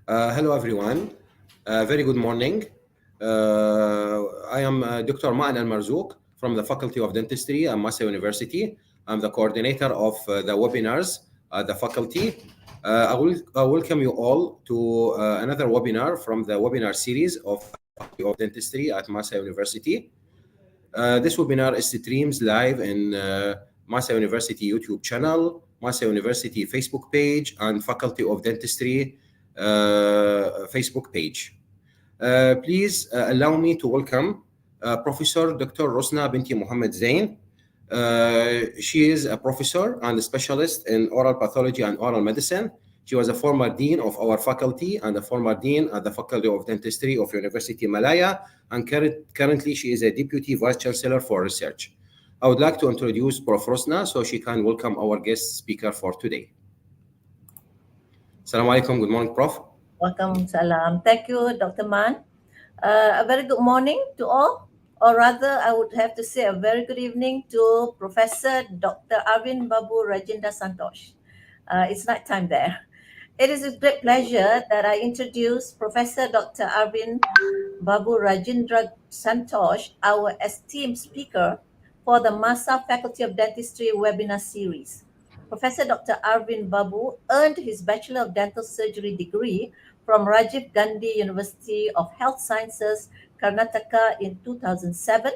Hello, everyone. Very good morning. I am Dr. Ma'an Al-Marzouk from the Faculty of Dentistry at Massa University. I'm the coordinator of the webinars at the faculty. I welcome you all to another webinar from the webinar series of Faculty of Dentistry at Massa University. This webinar is streams live in Massa University YouTube channel, Massa University Facebook page, and Faculty of Dentistry Facebook page. Please allow me to welcome Professor Dr. Rosna Binti Mohammed Zain. She is a professor and a specialist in oral pathology and oral medicine. She was a former dean of our faculty and a former dean at the Faculty of Dentistry of University Malaya, and currently she is a deputy vice chancellor for research. I would like to introduce Prof. Rosna so she can welcome our guest speaker for today. Assalamu alaikum. Good morning, Prof. Welcome, salam. Thank you, Dr. Man. A very good morning to all, or rather, I would have to say a very good evening to Professor Dr. Arvind Babu Rajendra Santosh. It's night time there. It is with great pleasure that I introduce Professor Dr. Arvind Babu Rajendra Santosh, our esteemed speaker for the Massa Faculty of Dentistry webinar series. Professor Dr. Arvind Babu earned his Bachelor of Dental Surgery degree from Rajiv Gandhi University of Health Sciences, Karnataka in 2007,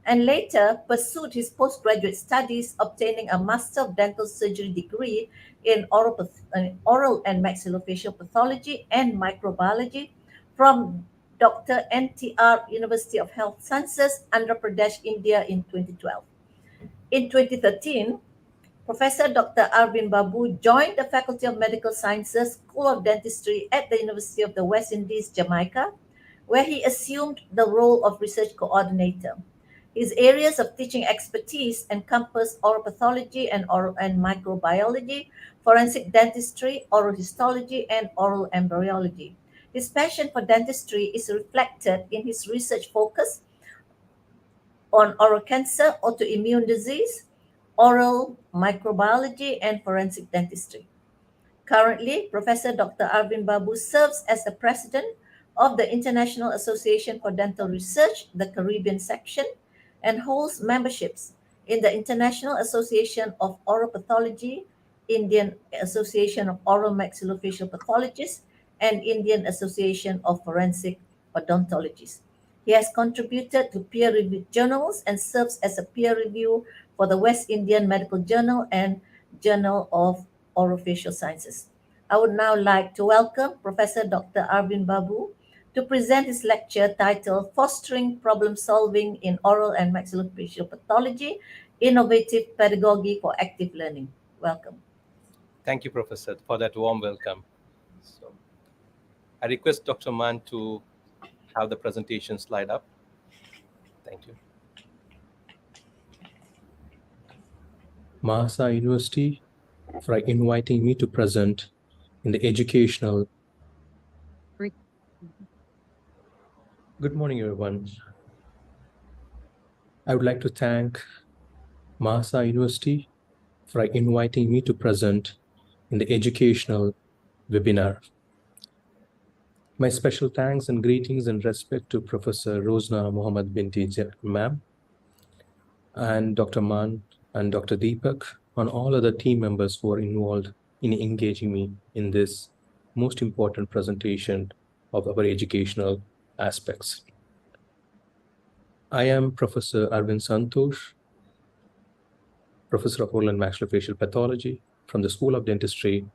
and later pursued his postgraduate studies, obtaining a Master of Dental Surgery degree in Oral and Maxillofacial Pathology and Microbiology from Dr. NTR University of Health Sciences, Andhra Pradesh, India in 2012. In 2013, Professor Dr. Arvind Babu joined the Faculty of Medical Sciences, School of Dentistry at the University of the West Indies, Jamaica, where he assumed the role of research coordinator. His areas of teaching expertise encompass oral pathology and microbiology, forensic dentistry, oral histology, and oral embryology. His passion for dentistry is reflected in his research focus on oral cancer, autoimmune disease, oral microbiology, and forensic dentistry. Currently, Professor Dr. Arvind Babu serves as the president of the International Association for Dental Research, the Caribbean section, and holds memberships in the International Association of Oral Pathology, Indian Association of Oral Maxillofacial Pathologists, and Indian Association of Forensic Odontologists. He has contributed to peer-reviewed journals and serves as a peer review for the West Indian Medical Journal and Journal of Orofacial Sciences. I would now like to welcome Professor Dr. Arvind Babu to present his lecture titled Fostering Problem Solving in Oral and Maxillofacial Pathology, Innovative Pedagogy for Active Learning. Welcome. Thank you, Professor, for that warm welcome. So, I request Dr. Mann to have the presentation slide up. Thank you. Massa University for inviting me to present in the educational. Good morning, everyone. I would like to thank Massa University for inviting me to present in the educational webinar. My special thanks and greetings and respect to Professor Rosna Mohammed Binti Ma'am and Dr. Man and Dr. Deepak and all other team members who are involved in engaging me in this most important presentation of our educational aspects. I am Professor Arvind Santosh, Professor of Oral and Maxillofacial Pathology from the School of Dentistry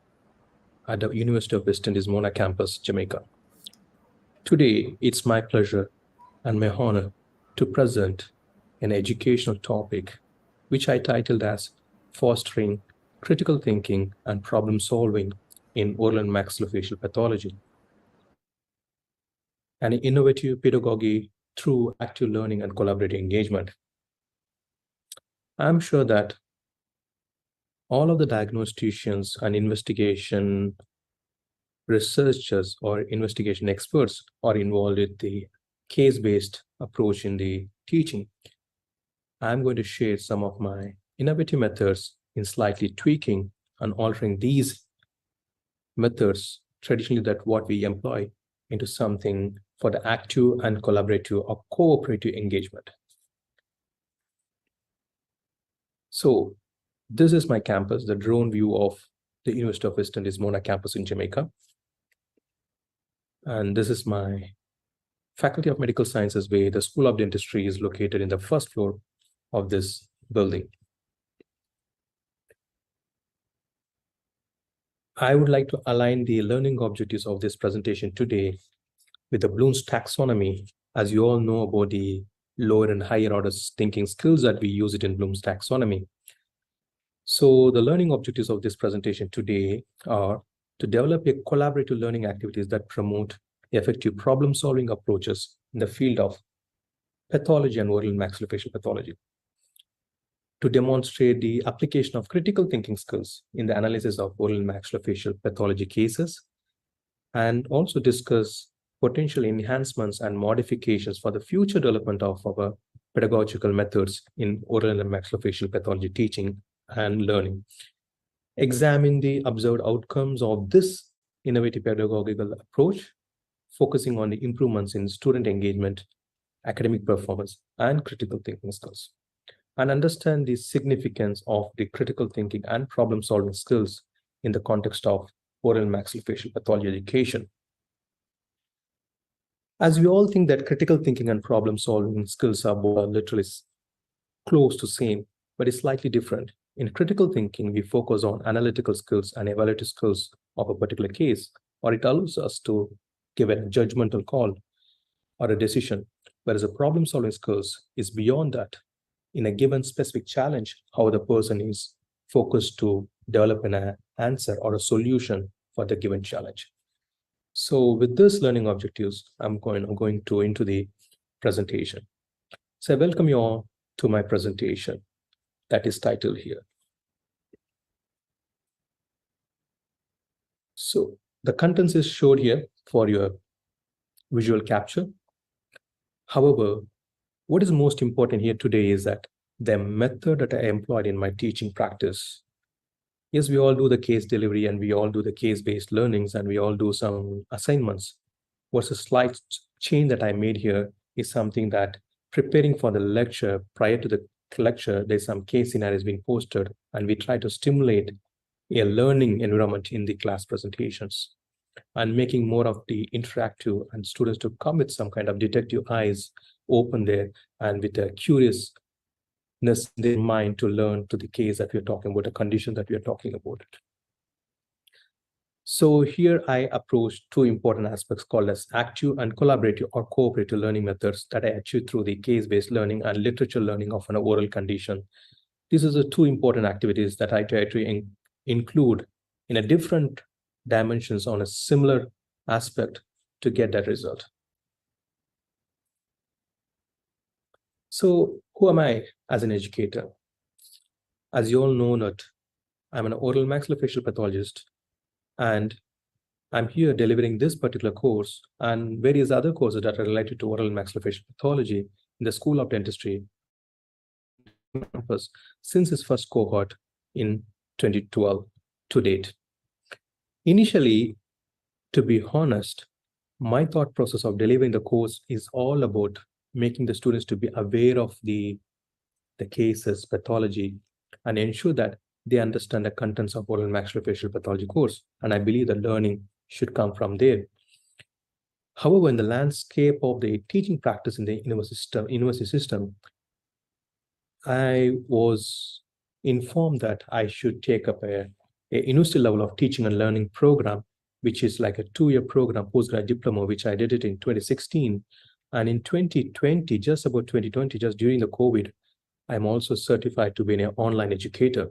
at the University of West Indies, Mona campus, Jamaica. Today, it's my pleasure and my honor to present an educational topic which I titled as Fostering Critical Thinking and Problem Solving in Oral and Maxillofacial Pathology, an innovative pedagogy through active learning and collaborative engagement. I'm sure that all of the diagnosticians and investigation researchers or investigation experts are involved with the case-based approach in the teaching. I'm going to share some of my innovative methods in slightly tweaking and altering these methods traditionally that what we employ into something for the active and collaborative or cooperative engagement. So this is my campus, the drone view of the University of West Indies Mona campus in Jamaica. And this is my Faculty of Medical Sciences where the School of Dentistry is located in the first floor of this building. I would like to align the learning objectives of this presentation today with the Bloom's taxonomy. As you all know about the lower and higher order thinking skills that we use it in Bloom's taxonomy. So the learning objectives of this presentation today are to develop a collaborative learning activities that promote effective problem-solving approaches in the field of pathology and oral and maxillofacial pathology, to demonstrate the application of critical thinking skills in the analysis of oral and maxillofacial pathology cases, and also discuss potential enhancements and modifications for the future development of our pedagogical methods in oral and maxillofacial pathology teaching and learning. Examine the observed outcomes of this innovative pedagogical approach, focusing on the improvements in student engagement, academic performance, and critical thinking skills, and understand the significance of the critical thinking and problem-solving skills in the context of oral and maxillofacial pathology education. As we all think that critical thinking and problem-solving skills are both literally close to same, but it's slightly different. In critical thinking, we focus on analytical skills and evaluative skills of a particular case, or it allows us to give a judgmental call or a decision, whereas a problem-solving skills is beyond that. In a given specific challenge, how the person is focused to develop an answer or a solution for the given challenge. So with this learning objectives, I'm going to into the presentation. So I welcome you all to my presentation that is titled here. So the contents is showed here for your visual capture. However, what is most important here today is that the method that I employed in my teaching practice. Yes, we all do the case delivery and we all do the case-based learnings and we all do some assignments. What's a slight change that I made here is something that preparing for the lecture, prior to the lecture, there's some case scenarios being posted and we try to stimulate a learning environment in the class presentations and making more of the interactive and students to come with some kind of detective eyes open there and with a curiousness in their mind to learn to the case that we're talking about, the condition that we are talking about. So here I approach two important aspects called as active and collaborative or cooperative learning methods that I achieve through the case-based learning and literature learning of an oral condition. These are the two important activities that I try to include in a different dimensions on a similar aspect to get that result. So who am I as an educator? As you all know that I'm an oral maxillofacial pathologist and I'm here delivering this particular course and various other courses that are related to oral and maxillofacial pathology in the School of Dentistry campus since its first cohort in 2012 to date. Initially, to be honest, my thought process of delivering the course is all about making the students to be aware of the cases, pathology, and ensure that they understand the contents of oral and maxillofacial pathology course. And I believe the learning should come from there. However, in the landscape of the teaching practice in the university system, I was informed that I should take up a university level of teaching and learning program, which is like a 2-year program, postgrad diploma, which I did it in 2016. And in 2020, just about 2020, just during the COVID, I'm also certified to be an online educator,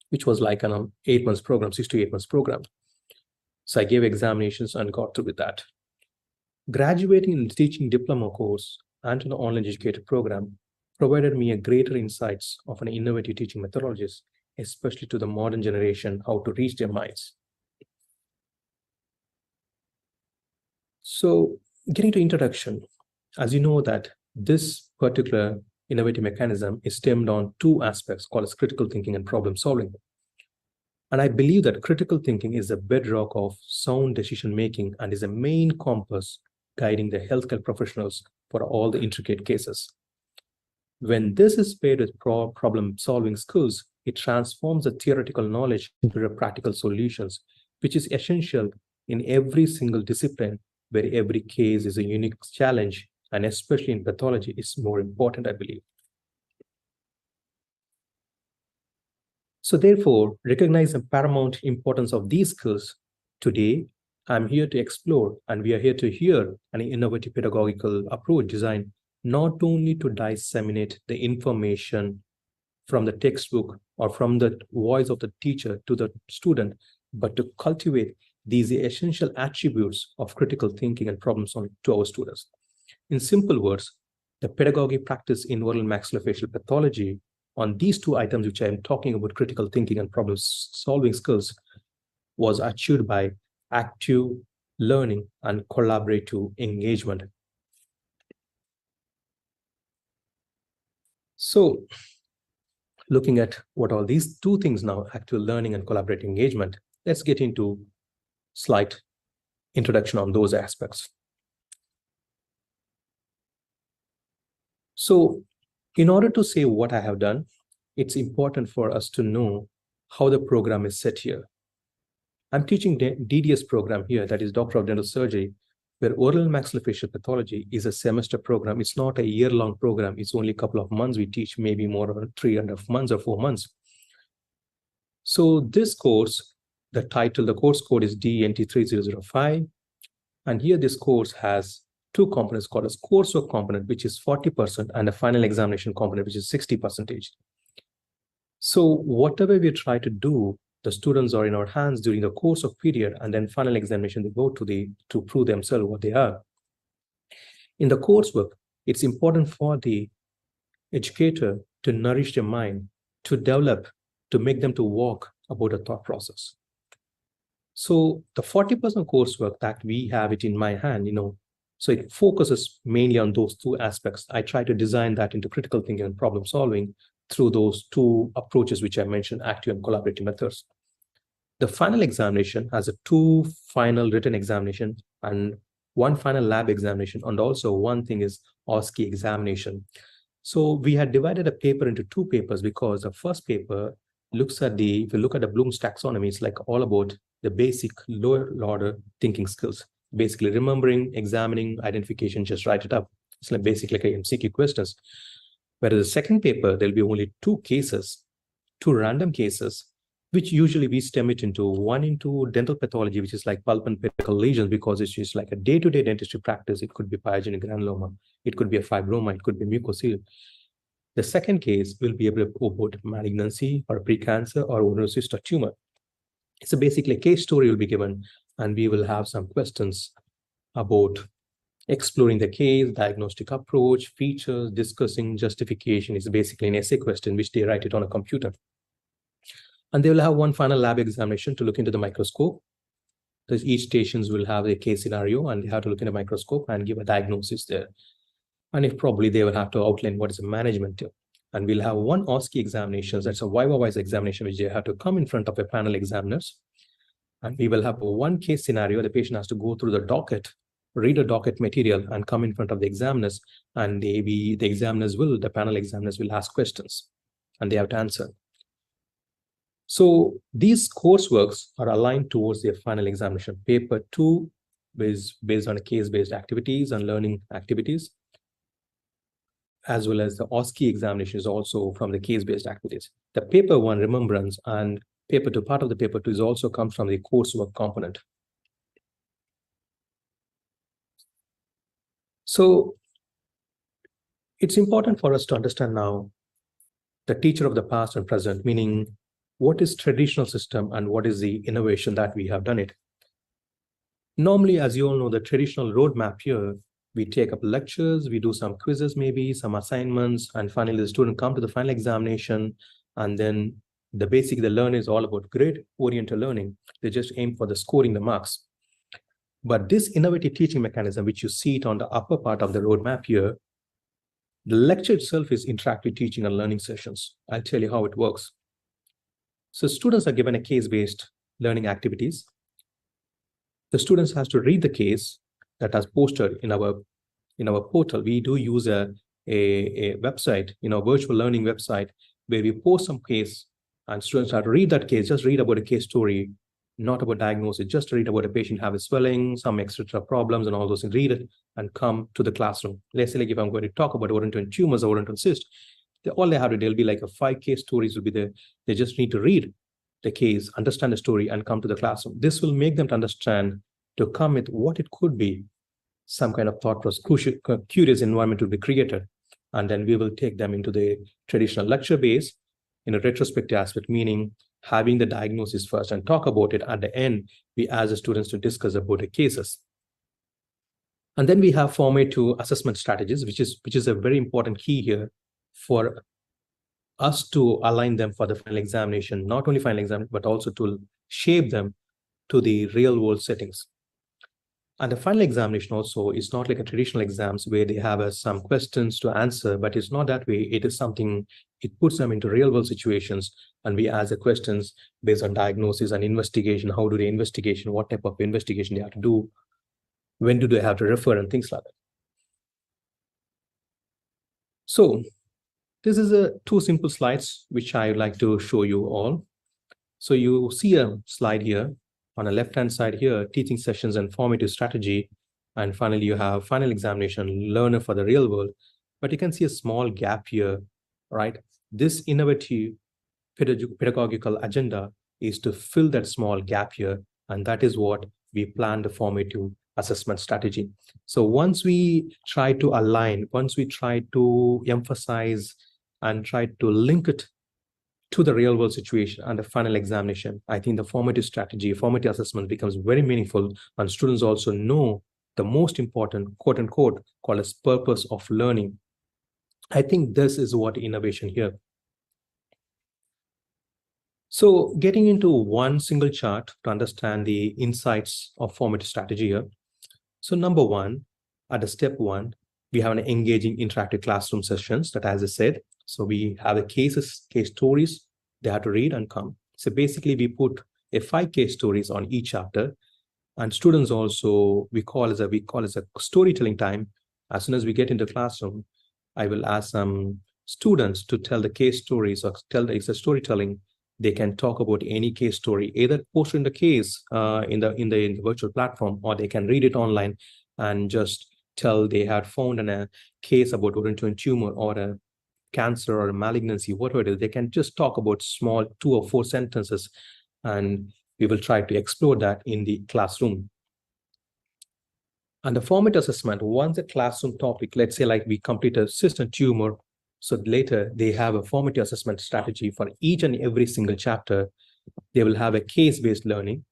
which was like an 8 months program, 6 to 8 months program. So I gave examinations and got through with that. Graduating in the teaching diploma course and an online educator program provided me a greater insights of an innovative teaching methodologies, especially to the modern generation, how to reach their minds. So getting to introduction, as you know that this particular innovative mechanism is stemmed on two aspects called as critical thinking and problem solving. And I believe that critical thinking is the bedrock of sound decision-making and is a main compass guiding the healthcare professionals for all the intricate cases. When this is paired with problem-solving skills, it transforms the theoretical knowledge into practical solutions, which is essential in every single discipline where every case is a unique challenge, and especially in pathology, is more important, I believe. So therefore, recognize the paramount importance of these skills. Today, I'm here to explore, and we are here to hear an innovative pedagogical approach designed not only to disseminate the information from the textbook or from the voice of the teacher to the student, but to cultivate these essential attributes of critical thinking and problem solving to our students. In simple words, the pedagogy practice in oral and maxillofacial pathology on these two items, which I am talking about, critical thinking and problem solving skills, was achieved by active learning and collaborative engagement. So looking at what all these two things now, active learning and collaborative engagement, let's get into slight introduction on those aspects. So in order to say what I have done, it's important for us to know how the program is set here. I'm teaching DDS program here, that is Doctor of Dental Surgery, where oral and maxillofacial pathology is a semester program. It's not a year-long program. It's only a couple of months we teach, maybe more than 3.5 months or 4 months. So this course, the course code is DNT3005. And here this course has two components called as coursework component, which is 40%, and a final examination component, which is 60%. So whatever we try to do, the students are in our hands during the course of period, and then final examination, they go to prove themselves what they are. In the coursework, it's important for the educator to nourish their mind, to develop, to make them to walk about a thought process. So the 40% coursework that we have it in my hand, so it focuses mainly on those two aspects. I try to design that into critical thinking and problem solving through those two approaches, which I mentioned, active and collaborative methods. The final examination has a 2 final written examination and 1 final lab examination, and also one thing is OSCE examination. So we had divided a paper into 2 papers because the first paper looks at if you look at the Bloom's taxonomy, it's like all about the basic lower order thinking skills, basically remembering, examining, identification, just write it up. It's like basically like MCQ questions. Whereas the second paper, there'll be only 2 cases, 2 random cases, which usually we stem it into one into dental pathology, which is like pulp and pedicle lesions, because it's just like a day-to-day dentistry practice. It could be pyogenic granuloma, it could be a fibroma, it could be mucocele. The second case will be about malignancy or precancer or odocyst or tumor. So basically a case story will be given, and we will have some questions about exploring the case, diagnostic approach, features, discussing justification. Is basically an essay question, which they write it on a computer. And they will have one final lab examination to look into the microscope. Because each stations will have a case scenario, and they have to look in the microscope and give a diagnosis there. And if probably they will have to outline what is the management too. And we'll have one OSCE examination, that's a viva-wise examination, which they have to come in front of a panel examiners. And we will have one case scenario. The patient has to go through the docket, read a docket material, and come in front of the examiners. And the panel examiners will ask questions, and they have to answer. So these courseworks are aligned towards their final examination. Paper 2 is based on case-based activities and learning activities, as well as the OSCE examination is also from the case-based activities. The paper 1, remembrance, and paper 2, part of the paper 2 is also comes from the coursework component. So it's important for us to understand now the teacher of the past and present, meaning what is traditional system and what is the innovation that we have done it. Normally, as you all know, the traditional roadmap here, we take up lectures, we do some quizzes, maybe some assignments, and finally the student come to the final examination, and then the learn is all about grade-oriented learning. They just aim for the scoring the marks. But this innovative teaching mechanism, which you see it on the upper part of the roadmap here, the lecture itself is interactive teaching and learning sessions. I'll tell you how it works. So students are given a case-based learning activities. The students has to read the case that is posted in our portal. We do use a website, virtual learning website, where we post some case and students have to read that case, just read about a case story, not about diagnosis, just read about a patient having swelling, some extra problems and all those things, read it and come to the classroom. Let's say like if I'm going to talk about Orenton tumors or Orenton cyst, all they have to do, there'll be like 5 case stories will be there. They just need to read the case, understand the story and come to the classroom. This will make them to understand, to come with what it could be. Some kind of thought process, curious environment will be created. And then we will take them into the traditional lecture base in a retrospective aspect, meaning having the diagnosis first and talk about it. At the end, we ask the students to discuss about the cases. And then we have formative assessment strategies, which is a very important key here for us to align them for the final examination, not only final exam, but also to shape them to the real world settings. And the final examination also is not like a traditional exams where they have some questions to answer, but it's not that way. It is something, it puts them into real world situations. And we ask the questions based on diagnosis and investigation. How do they investigation? What type of investigation they have to do? When do they have to refer and things like that? So this is 2 simple slides, which I would like to show you all. So you see a slide here. On the left-hand side here, teaching sessions and formative strategy. And finally, you have final examination, learner for the real world. But you can see a small gap here, right? This innovative pedagogical agenda is to fill that small gap here. And that is what we plan the formative assessment strategy. So once we try to align, once we try to emphasize and try to link it to the real world situation and the final examination, I think the formative strategy, formative assessment becomes very meaningful, and students also know the most important, quote unquote, called as purpose of learning. I think this is what innovation here. So getting into one single chart to understand the insights of formative strategy here. So number 1, at the step 1, we have an engaging interactive classroom sessions that, as I said, so we have the cases, case stories, they have to read and come. So basically we put 5 case stories on each chapter, and students also, we call as a storytelling time. As soon as we get into the classroom, I will ask some students to tell the case stories or it's a storytelling. They can talk about any case story, either posted in the case in the virtual platform, or they can read it online and just tell they had found a case about Orenton tumor or a cancer or a malignancy, whatever it is. They can just talk about small 2 or 4 sentences, and we will try to explore that in the classroom. And the formative assessment, once a classroom topic, let's say like we complete a cyst and tumor, so later they have a formative assessment strategy for each and every single chapter. They will have a case-based learning.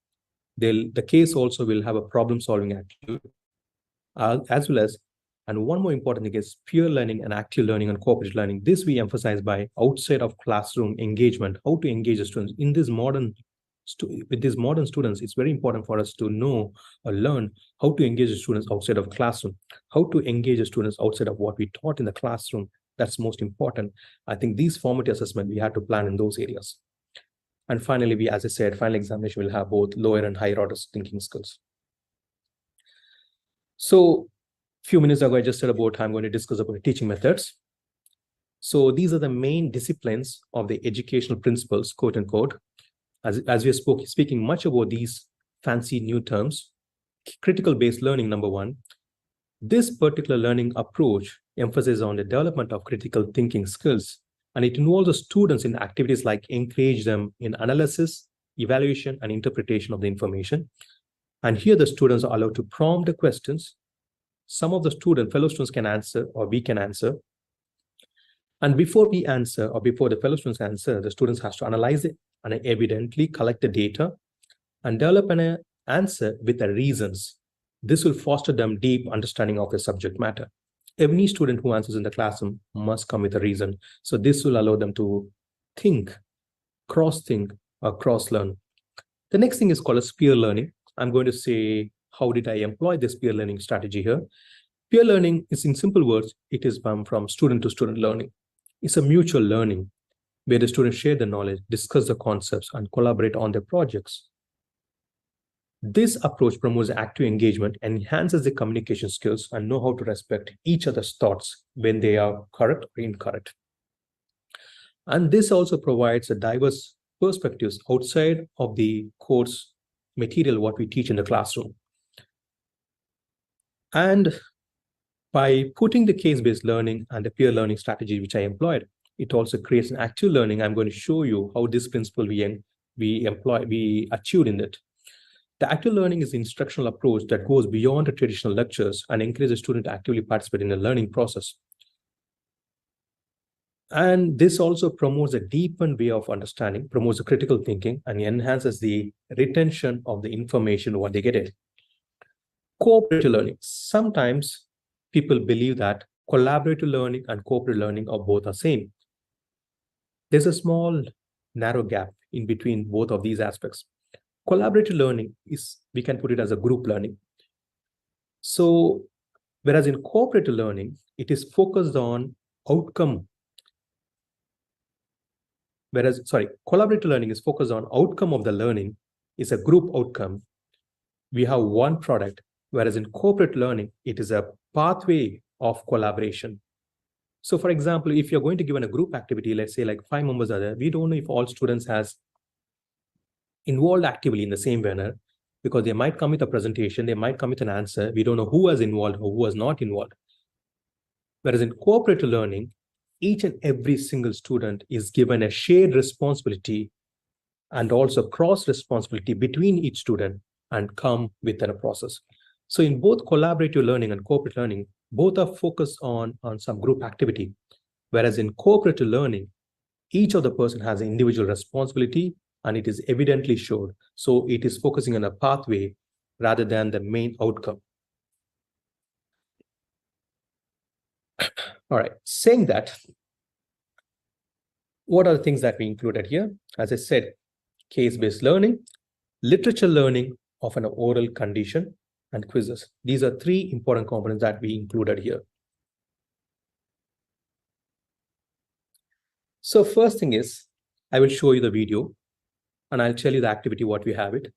The case also will have a problem-solving activity, as well as, and one more important thing is peer learning and active learning and cooperative learning. This we emphasize by outside of classroom engagement, how to engage the students. In this with these modern students, it's very important for us to know or learn how to engage the students outside of classroom, how to engage the students outside of what we taught in the classroom. That's most important. I think these formative assessment, we have to plan in those areas. And finally, we, as I said, final examination will have both lower and higher order thinking skills. So a few minutes ago, I just said about I'm going to discuss about teaching methods. So these are the main disciplines of the educational principles, quote unquote. As we are speaking much about these fancy new terms, critical based learning, number 1. This particular learning approach emphasizes on the development of critical thinking skills, and it involves the students in activities like engage them in analysis, evaluation, and interpretation of the information. And here the students are allowed to prompt the questions. Some of the fellow students can answer, or we can answer. And before we answer, or before the fellow students answer, the students has to analyze it and evidently collect the data and develop an answer with the reasons. This will foster them deep understanding of the subject matter. Any student who answers in the classroom must come with a reason. So this will allow them to think, cross-think, or cross-learn. The next thing is called as peer learning. I'm going to say, how did I employ this peer learning strategy here? Peer learning is, in simple words, it is from student to student learning. It's a mutual learning. where the students share the knowledge, discuss the concepts, and collaborate on their projects. This approach promotes active engagement, enhances the communication skills, and know how to respect each other's thoughts when they are correct or incorrect. And this also provides a diverse perspectives outside of the course material, what we teach in the classroom. And by putting the case-based learning and the peer learning strategy, which I employed, it also creates an active learning. I'm going to show you how this principle we achieved in it. The active learning is the instructional approach that goes beyond the traditional lectures and encourages students to actively participate in the learning process. And this also promotes a deepened way of understanding, promotes the critical thinking, and enhances the retention of the information what they get it. Cooperative learning. Sometimes people believe that collaborative learning and cooperative learning are both the same. There's a small narrow gap in between both of these aspects. Collaborative learning is, we can put it as a group learning. So, whereas in cooperative learning, it is focused on outcome. Collaborative learning is focused on outcome of the learning, is a group outcome. We have one product, whereas in cooperative learning, it is a pathway of collaboration. So for example, if you're going to give a group activity, let's say like 5 members are there, we don't know if all students has involved actively in the same manner, because they might come with a presentation, they might come with an answer. We don't know who was involved or who was not involved. Whereas in cooperative learning, each and every single student is given a shared responsibility and also cross responsibility between each student and come within a process. So in both collaborative learning and cooperative learning, both are focused on some group activity. Whereas in cooperative learning, each of the person has an individual responsibility and it is evidently showed. So it is focusing on a pathway rather than the main outcome. All right, saying that, what are the things that we included here? As I said, case-based learning, literature learning of an oral condition, and quizzes. These are 3 important components that we included here. So first thing is, I will show you the video and I'll tell you the activity, what we have it.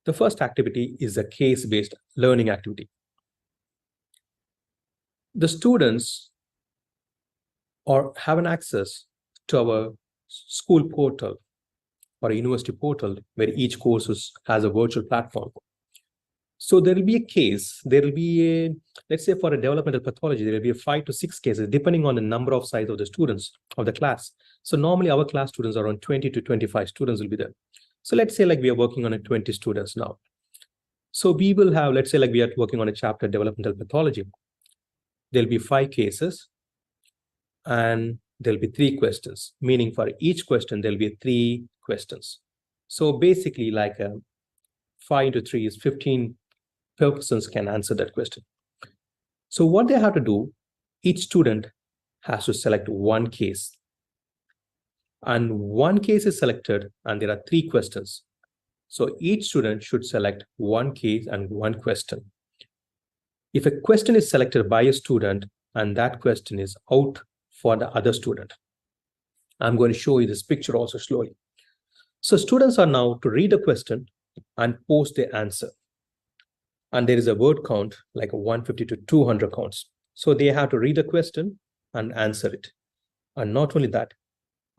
The first activity is a case-based learning activity. The students have an access to our school portal or a university portal where each course has a virtual platform. So there will be a case, there will be a, let's say for a developmental pathology, there will be 5 to 6 cases, depending on the number of size of the students of the class. So normally our class students are around 20 to 25 students will be there. So let's say like we are working on 20 students now. So we will have, let's say like we are working on a chapter developmental pathology. There'll be 5 cases and there'll be 3 questions, meaning for each question, there'll be 3 questions. So basically like 5 into 3 is 15 persons can answer that question. So what they have to do, each student has to select one case. And one case is selected and there are 3 questions. So each student should select one case and one question. If a question is selected by a student and that question is out for the other student, I'm going to show you this picture also slowly. So students are now to read a question and post their answer. And there is a word count like a 150 to 200 counts. So they have to read a question and answer it. And not only that,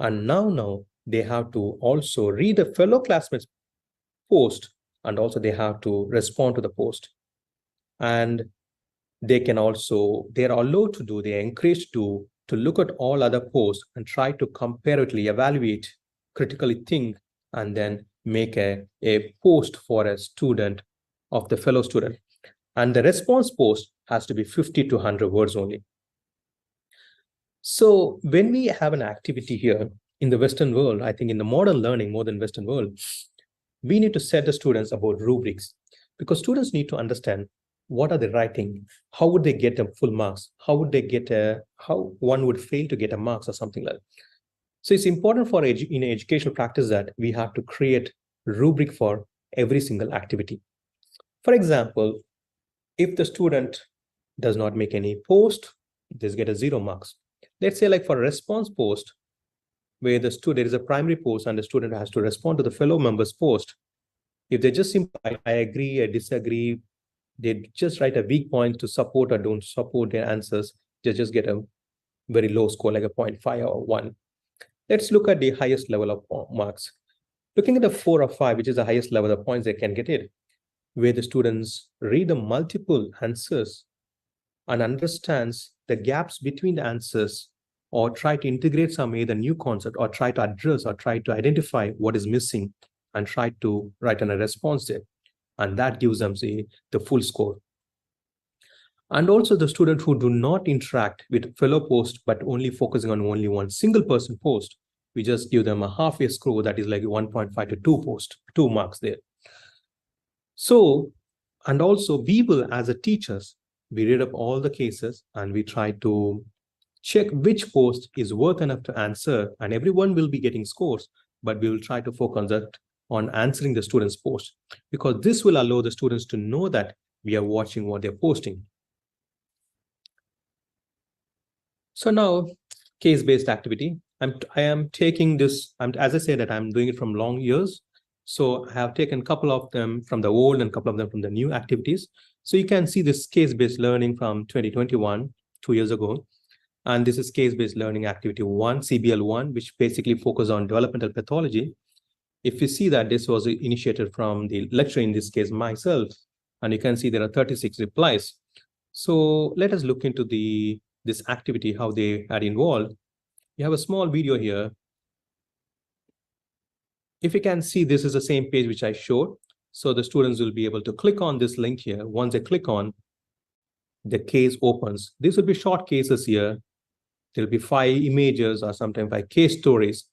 and now they have to also read a fellow classmate's post and also they have to respond to the post. And they can also, they are allowed to do, they are encouraged to look at all other posts and try to comparatively evaluate, critically think, and then make a post for a student of the fellow student. And the response post has to be 50 to 100 words only. So when we have an activity here in the Western world, I think in the modern learning, more than Western world, we need to set the students about rubrics because students need to understand what are they writing, how would they get them full marks, how would they get how one would fail to get a marks or something like that. So it's important for in educational practice that we have to create rubric for every single activity. For example, if the student does not make any post, they get a 0 marks. Let's say like for a response post, where there is a primary post and the student has to respond to the fellow member's post. If they just simply write, I agree, I disagree, they just write a weak point to support or don't support their answers, they just get a very low score, like a 0.5 or 1. Let's look at the highest level of marks. Looking at the 4 or 5, which is the highest level of points they can get it, where the students read the multiple answers and understands the gaps between the answers, or try to integrate some either new concept, or try to address or try to identify what is missing and try to write in a response there. And that gives them the full score. And also the students who do not interact with fellow posts, but only focusing on only one single person post, we just give them a half-year score that is like 1.5 to 2 marks there. So, and also we will, as a teachers, we read up all the cases and we try to check which post is worth enough to answer, and everyone will be getting scores, but we will try to focus on answering the students' post, because this will allow the students to know that we are watching what they're posting. So now, case-based activity. I am taking this, as I said, that I'm doing it from long years. So I have taken a couple of them from the old and a couple of them from the new activities. So you can see this case-based learning from 2021, 2 years ago. And this is case-based learning activity 1, CBL1, which basically focuses on developmental pathology. If you see that this was initiated from the lecturer, in this case, myself, and you can see there are 36 replies. So let us look into this activity, how they are involved. You have a small video here. If you can see, this is the same page which I showed. So the students will be able to click on this link here. Once they click on, the case opens. These will be short cases here. There'll be 5 images or sometimes 5 case stories.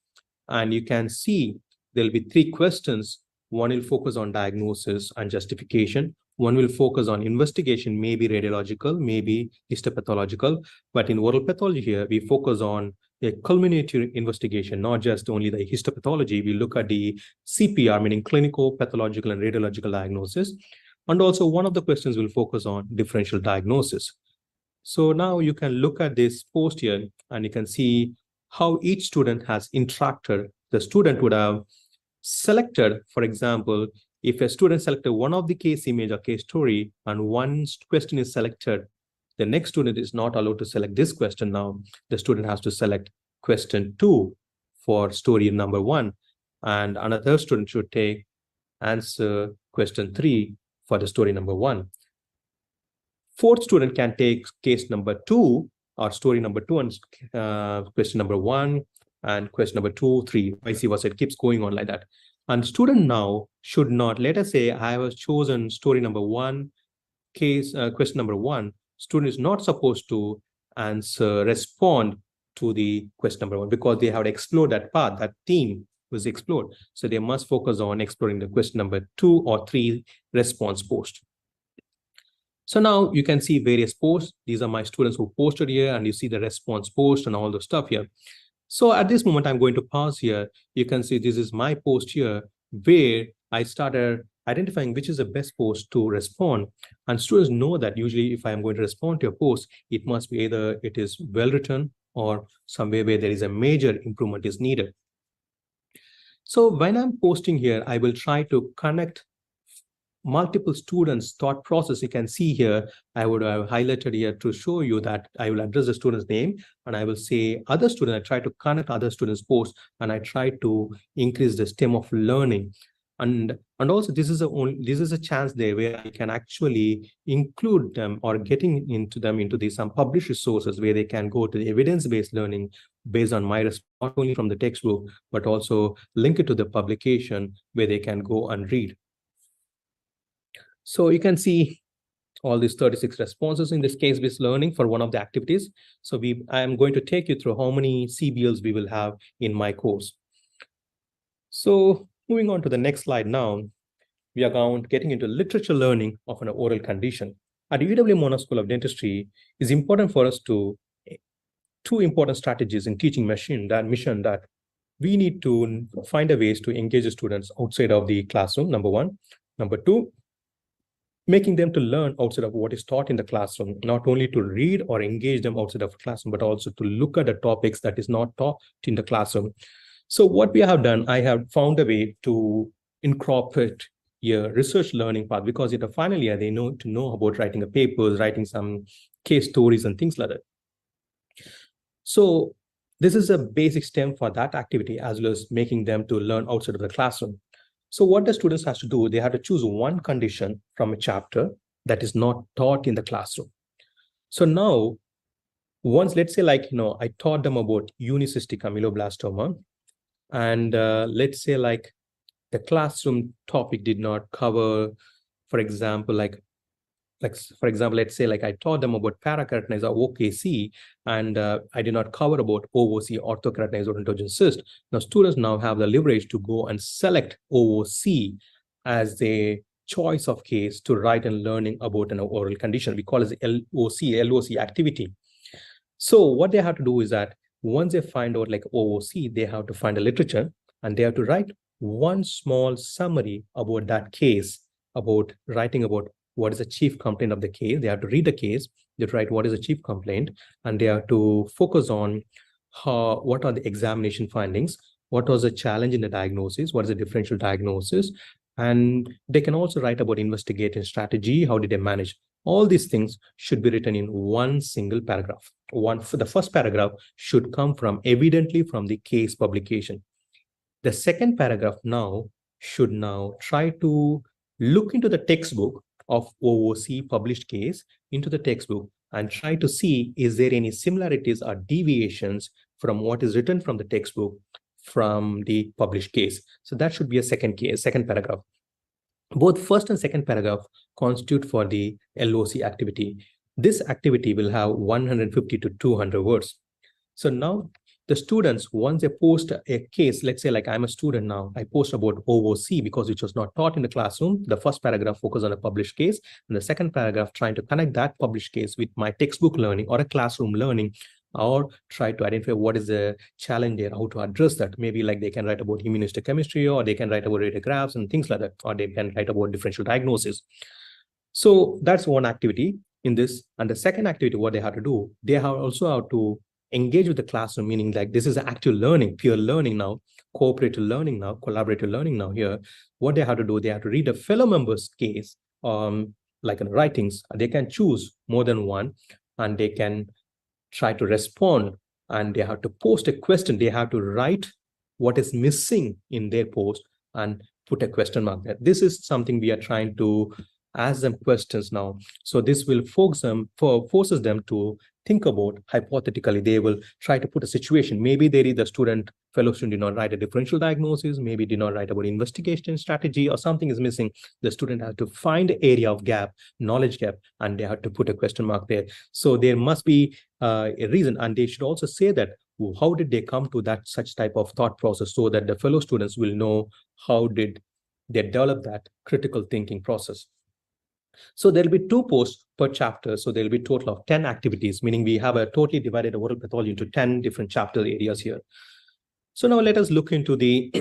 And you can see there'll be 3 questions. One will focus on diagnosis and justification. One will focus on investigation, maybe radiological, maybe histopathological. But in oral pathology here, we focus on a culminatory investigation, not just only the histopathology. We look at the CPR, meaning clinical, pathological, and radiological diagnosis. And also one of the questions will focus on differential diagnosis. So now you can look at this post here and you can see how each student has interacted. The student would have selected, for example, if a student selected one of the case image or case story and one question is selected, the next student is not allowed to select this question now. The student has to select question 2 for story number 1. And another student should take answer question 3 for the story number 1. Fourth student can take case number 2 or story number 2 and question number 1 and question number 2, 3, vice versa. It keeps going on like that. And student now should not, let us say I have chosen story number 1, question number 1. Student is not supposed to respond to the question number 1 because they have to explore that path, that theme was explored. So they must focus on exploring the question number 2 or 3 response post. So now you can see various posts. These are my students who posted here, and you see the response post and all the stuff here. So at this moment, I'm going to pause here. You can see this is my post here where I started identifying which is the best post to respond. And students know that usually if I'm going to respond to a post, it must be either it is well written or somewhere where there is a major improvement is needed. So when I'm posting here, I will try to connect multiple students' thought process. You can see here, I would have highlighted here to show you that I will address the student's name and I will say other student. I try to connect other students' posts and I try to increase the stem of learning. And also this is a chance there where I can actually include them or getting into them into some published resources where they can go to the evidence-based learning based on my response, not only from the textbook, but also link it to the publication where they can go and read. So you can see all these 36 responses in this case-based learning for one of the activities. So I am going to take you through how many CBLs we will have in my course. So moving on to the next slide now, we are getting into literature learning of an oral condition. At UW Mona School of Dentistry, it's important for us to two important strategies in teaching mission that we need to find a ways to engage the students outside of the classroom, number 1. Number 2, making them to learn outside of what is taught in the classroom, not only to read or engage them outside of the classroom, but also to look at the topics that is not taught in the classroom. So what we have done, I have found a way to incorporate a research learning path, because in the final year, they know about writing a papers, writing some case stories and things like that. So this is a basic stem for that activity, as well as making them to learn outside of the classroom. So what the students have to do, they have to choose one condition from a chapter that is not taught in the classroom. So now, once, let's say, like, I taught them about unicystic ameloblastoma, and let's say like the classroom topic did not cover, for example, let's say like I taught them about parakeratinitis or OKC, and I did not cover about OOC, orthokeratinitis odontogenic cyst. Now students now have the leverage to go and select OOC as a choice of case to write and learning about an oral condition. We call it LOC activity. So what they have to do is that once they find out like OOC, they have to find a literature, and they have to write one small summary about that case, about writing about what is the chief complaint of the case. They have to read the case, they write what is the chief complaint, and they have to focus on what are the examination findings, what was the challenge in the diagnosis, what is the differential diagnosis, and they can also write about investigative strategy, how did they manage. All these things should be written in one single paragraph. The first paragraph should come from evidently from the case publication. The second paragraph now should try to look into the textbook of OOC published case, into the textbook, and try to see, is there any similarities or deviations from what is written from the textbook from the published case. So that should be a second paragraph. Both first and second paragraph constitute for the LOC activity. This activity will have 150 to 200 words. So now the students, once they post a case, let's say like I'm a student now, I post about OOC because it was not taught in the classroom. The first paragraph focus on a published case, and the second paragraph trying to connect that published case with my textbook learning or a classroom learning, or try to identify what is the challenge there, how to address that. Maybe like they can write about immunohistochemistry, or they can write about radiographs and things like that, or they can write about differential diagnosis. So that's one activity in this. And the second activity, what they have to do, they have also have to engage with the classroom, meaning like this is active learning, peer learning now, cooperative learning now, collaborative learning now here. What they have to do, they have to read a fellow member's case, like in writings. They can choose more than one, and they can try to respond, and they have to post a question. They have to write what is missing in their post and put a question mark there. This is something we are trying to ask them questions now. So this will forces them to think about hypothetically. They will try to put a situation. Maybe they read the fellow student did not write a differential diagnosis, maybe did not write about investigation strategy, or something is missing. The student has to find the area of gap, knowledge gap, and they have to put a question mark there. So there must be a reason, and they should also say that how did they come to that such type of thought process, so that the fellow students will know how did they develop that critical thinking process. So there'll be 2 posts per chapter. So there'll be a total of 10 activities, meaning we have a totally divided oral pathology into 10 different chapter areas here. So now let us look into the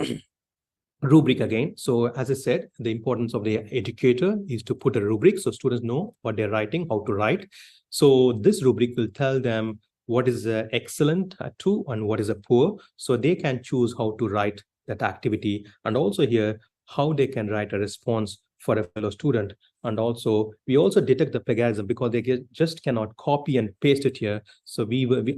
rubric again. So as I said, the importance of the educator is to put a rubric so students know what they're writing, how to write. So this rubric will tell them what is excellent to and what is a poor. So they can choose how to write that activity, and also here how they can write a response for a fellow student. And also we also detect the plagiarism, because they just cannot copy and paste it here. So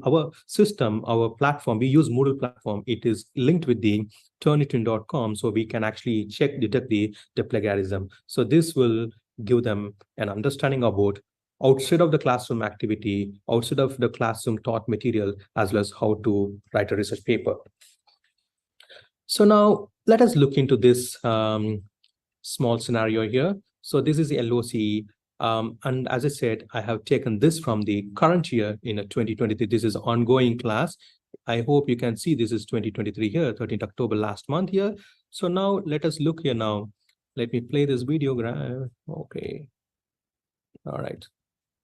our system, our platform, we use Moodle platform. It is linked with the turnitin.com, so we can actually detect the plagiarism. So this will give them an understanding about outside of the classroom activity, outside of the classroom taught material, as well as how to write a research paper. So now let us look into this small scenario here. So this is the LOC. And as I said, I have taken this from the current year in 2023. This is ongoing class. I hope you can see this is 2023 here, 13th October last month here. So now let us look here now. Let me play this video. Okay. All right.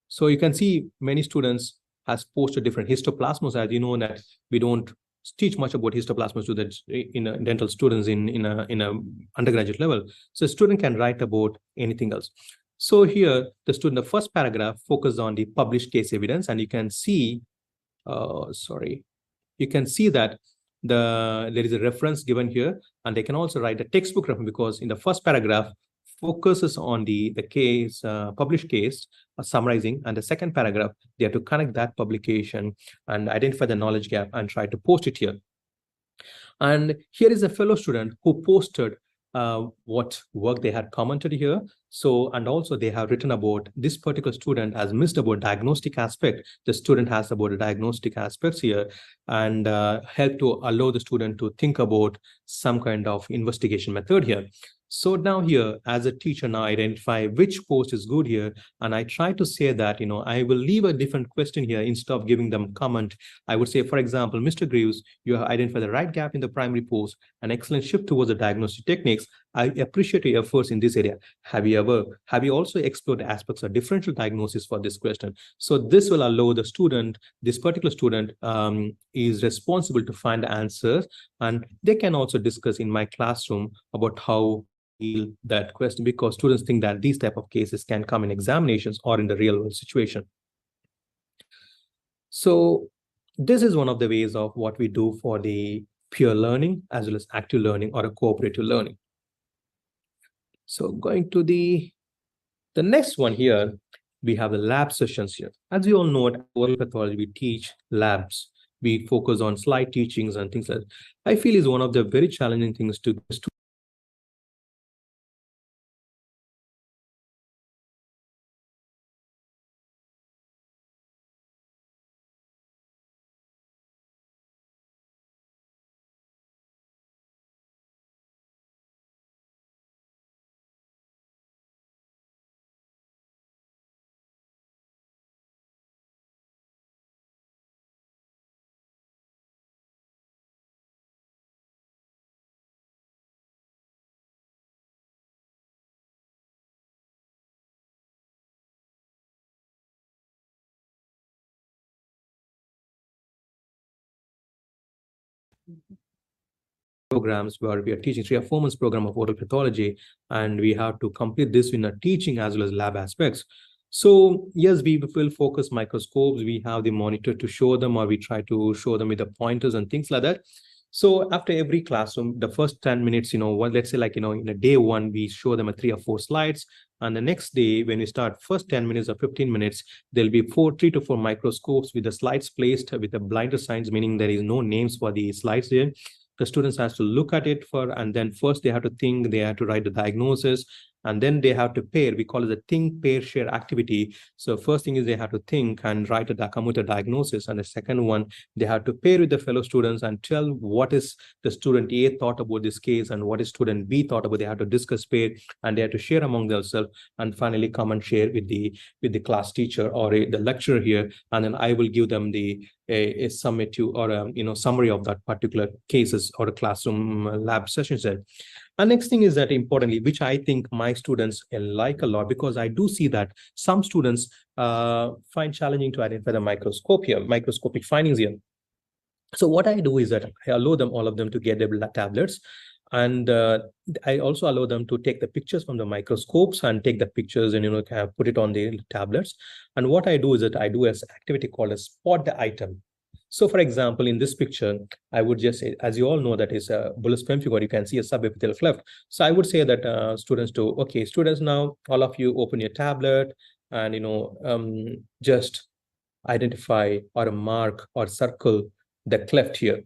So you can see many students has posted different histoplasmas. As you know that we don't teach much about histoplasma students in dental students in a undergraduate level. So a student can write about anything else. So here, the student, the first paragraph focused on the published case evidence, and you can see, you can see that there is a reference given here, and they can also write the textbook reference, because in the first paragraph focuses on the case, published case, summarizing, and the second paragraph, they have to connect that publication and identify the knowledge gap and try to post it here. And here is a fellow student who posted what work they had commented here. So, and also they have written about this particular student has missed about diagnostic aspect. The student has about the diagnostic aspects here, and help to allow the student to think about some kind of investigation method here. So now here, as a teacher, now identify which post is good here. And I try to say that, you know, I will leave a different question here instead of giving them comment. I would say, for example, Mr. Greaves, you have identified the right gap in the primary post, an excellent shift towards the diagnostic techniques. I appreciate your efforts in this area. Have you also explored the aspects of differential diagnosis for this question? So this will allow the student, this particular student is responsible to find the answers, and they can also discuss in my classroom about how that question, because students think that these type of cases can come in examinations or in the real world situation. So this is one of the ways of what we do for the peer learning as well as active learning or a cooperative learning. So going to the next one here, we have the lab sessions here. As you all know, at oral pathology, we teach labs. We focus on slide teachings and things like that. I feel is one of the very challenging things to programs where we are teaching 3 or 4 months program of oral pathology, and we have to complete this in a teaching as well as lab aspects. So yes, we will focus microscopes. We have the monitor to show them, or we try to show them with the pointers and things like that. So after every classroom, the first 10 minutes, you know, let's say like, you know, in a day one, we show them a 3 or 4 slides. And the next day, when we start first 10 minutes or 15 minutes, there'll be 3 to 4 microscopes with the slides placed with the blinder signs, meaning there is no names for the slides there. The students has to look at it and then first they have to think, they have to write the diagnosis, and then they have to pair. We call it the think, pair, share activity. So first thing is they have to think and write a computer diagnosis. And the second one, they have to pair with the fellow students and tell what is the student A thought about this case and what is student B thought about. They have to discuss pair, and they have to share among themselves, and finally come and share with the class teacher or the lecturer here. And then I will give them a summative or a summary of that particular cases or a classroom lab session set. And next thing is that importantly, which I think my students like a lot, because I do see that some students find challenging to identify the microscopic findings here. So what I do is that I allow them, all of them, to get their tablets. And I also allow them to take the pictures from the microscopes and take the pictures and, put it on the tablets. And what I do is that I do an activity called a spot the item. So for example, in this picture, I would just say, as you all know, that is a bullous pemphigoid, you can see a subepithelial cleft. So I would say that students now, all of you open your tablet and, just identify or mark or circle the cleft here,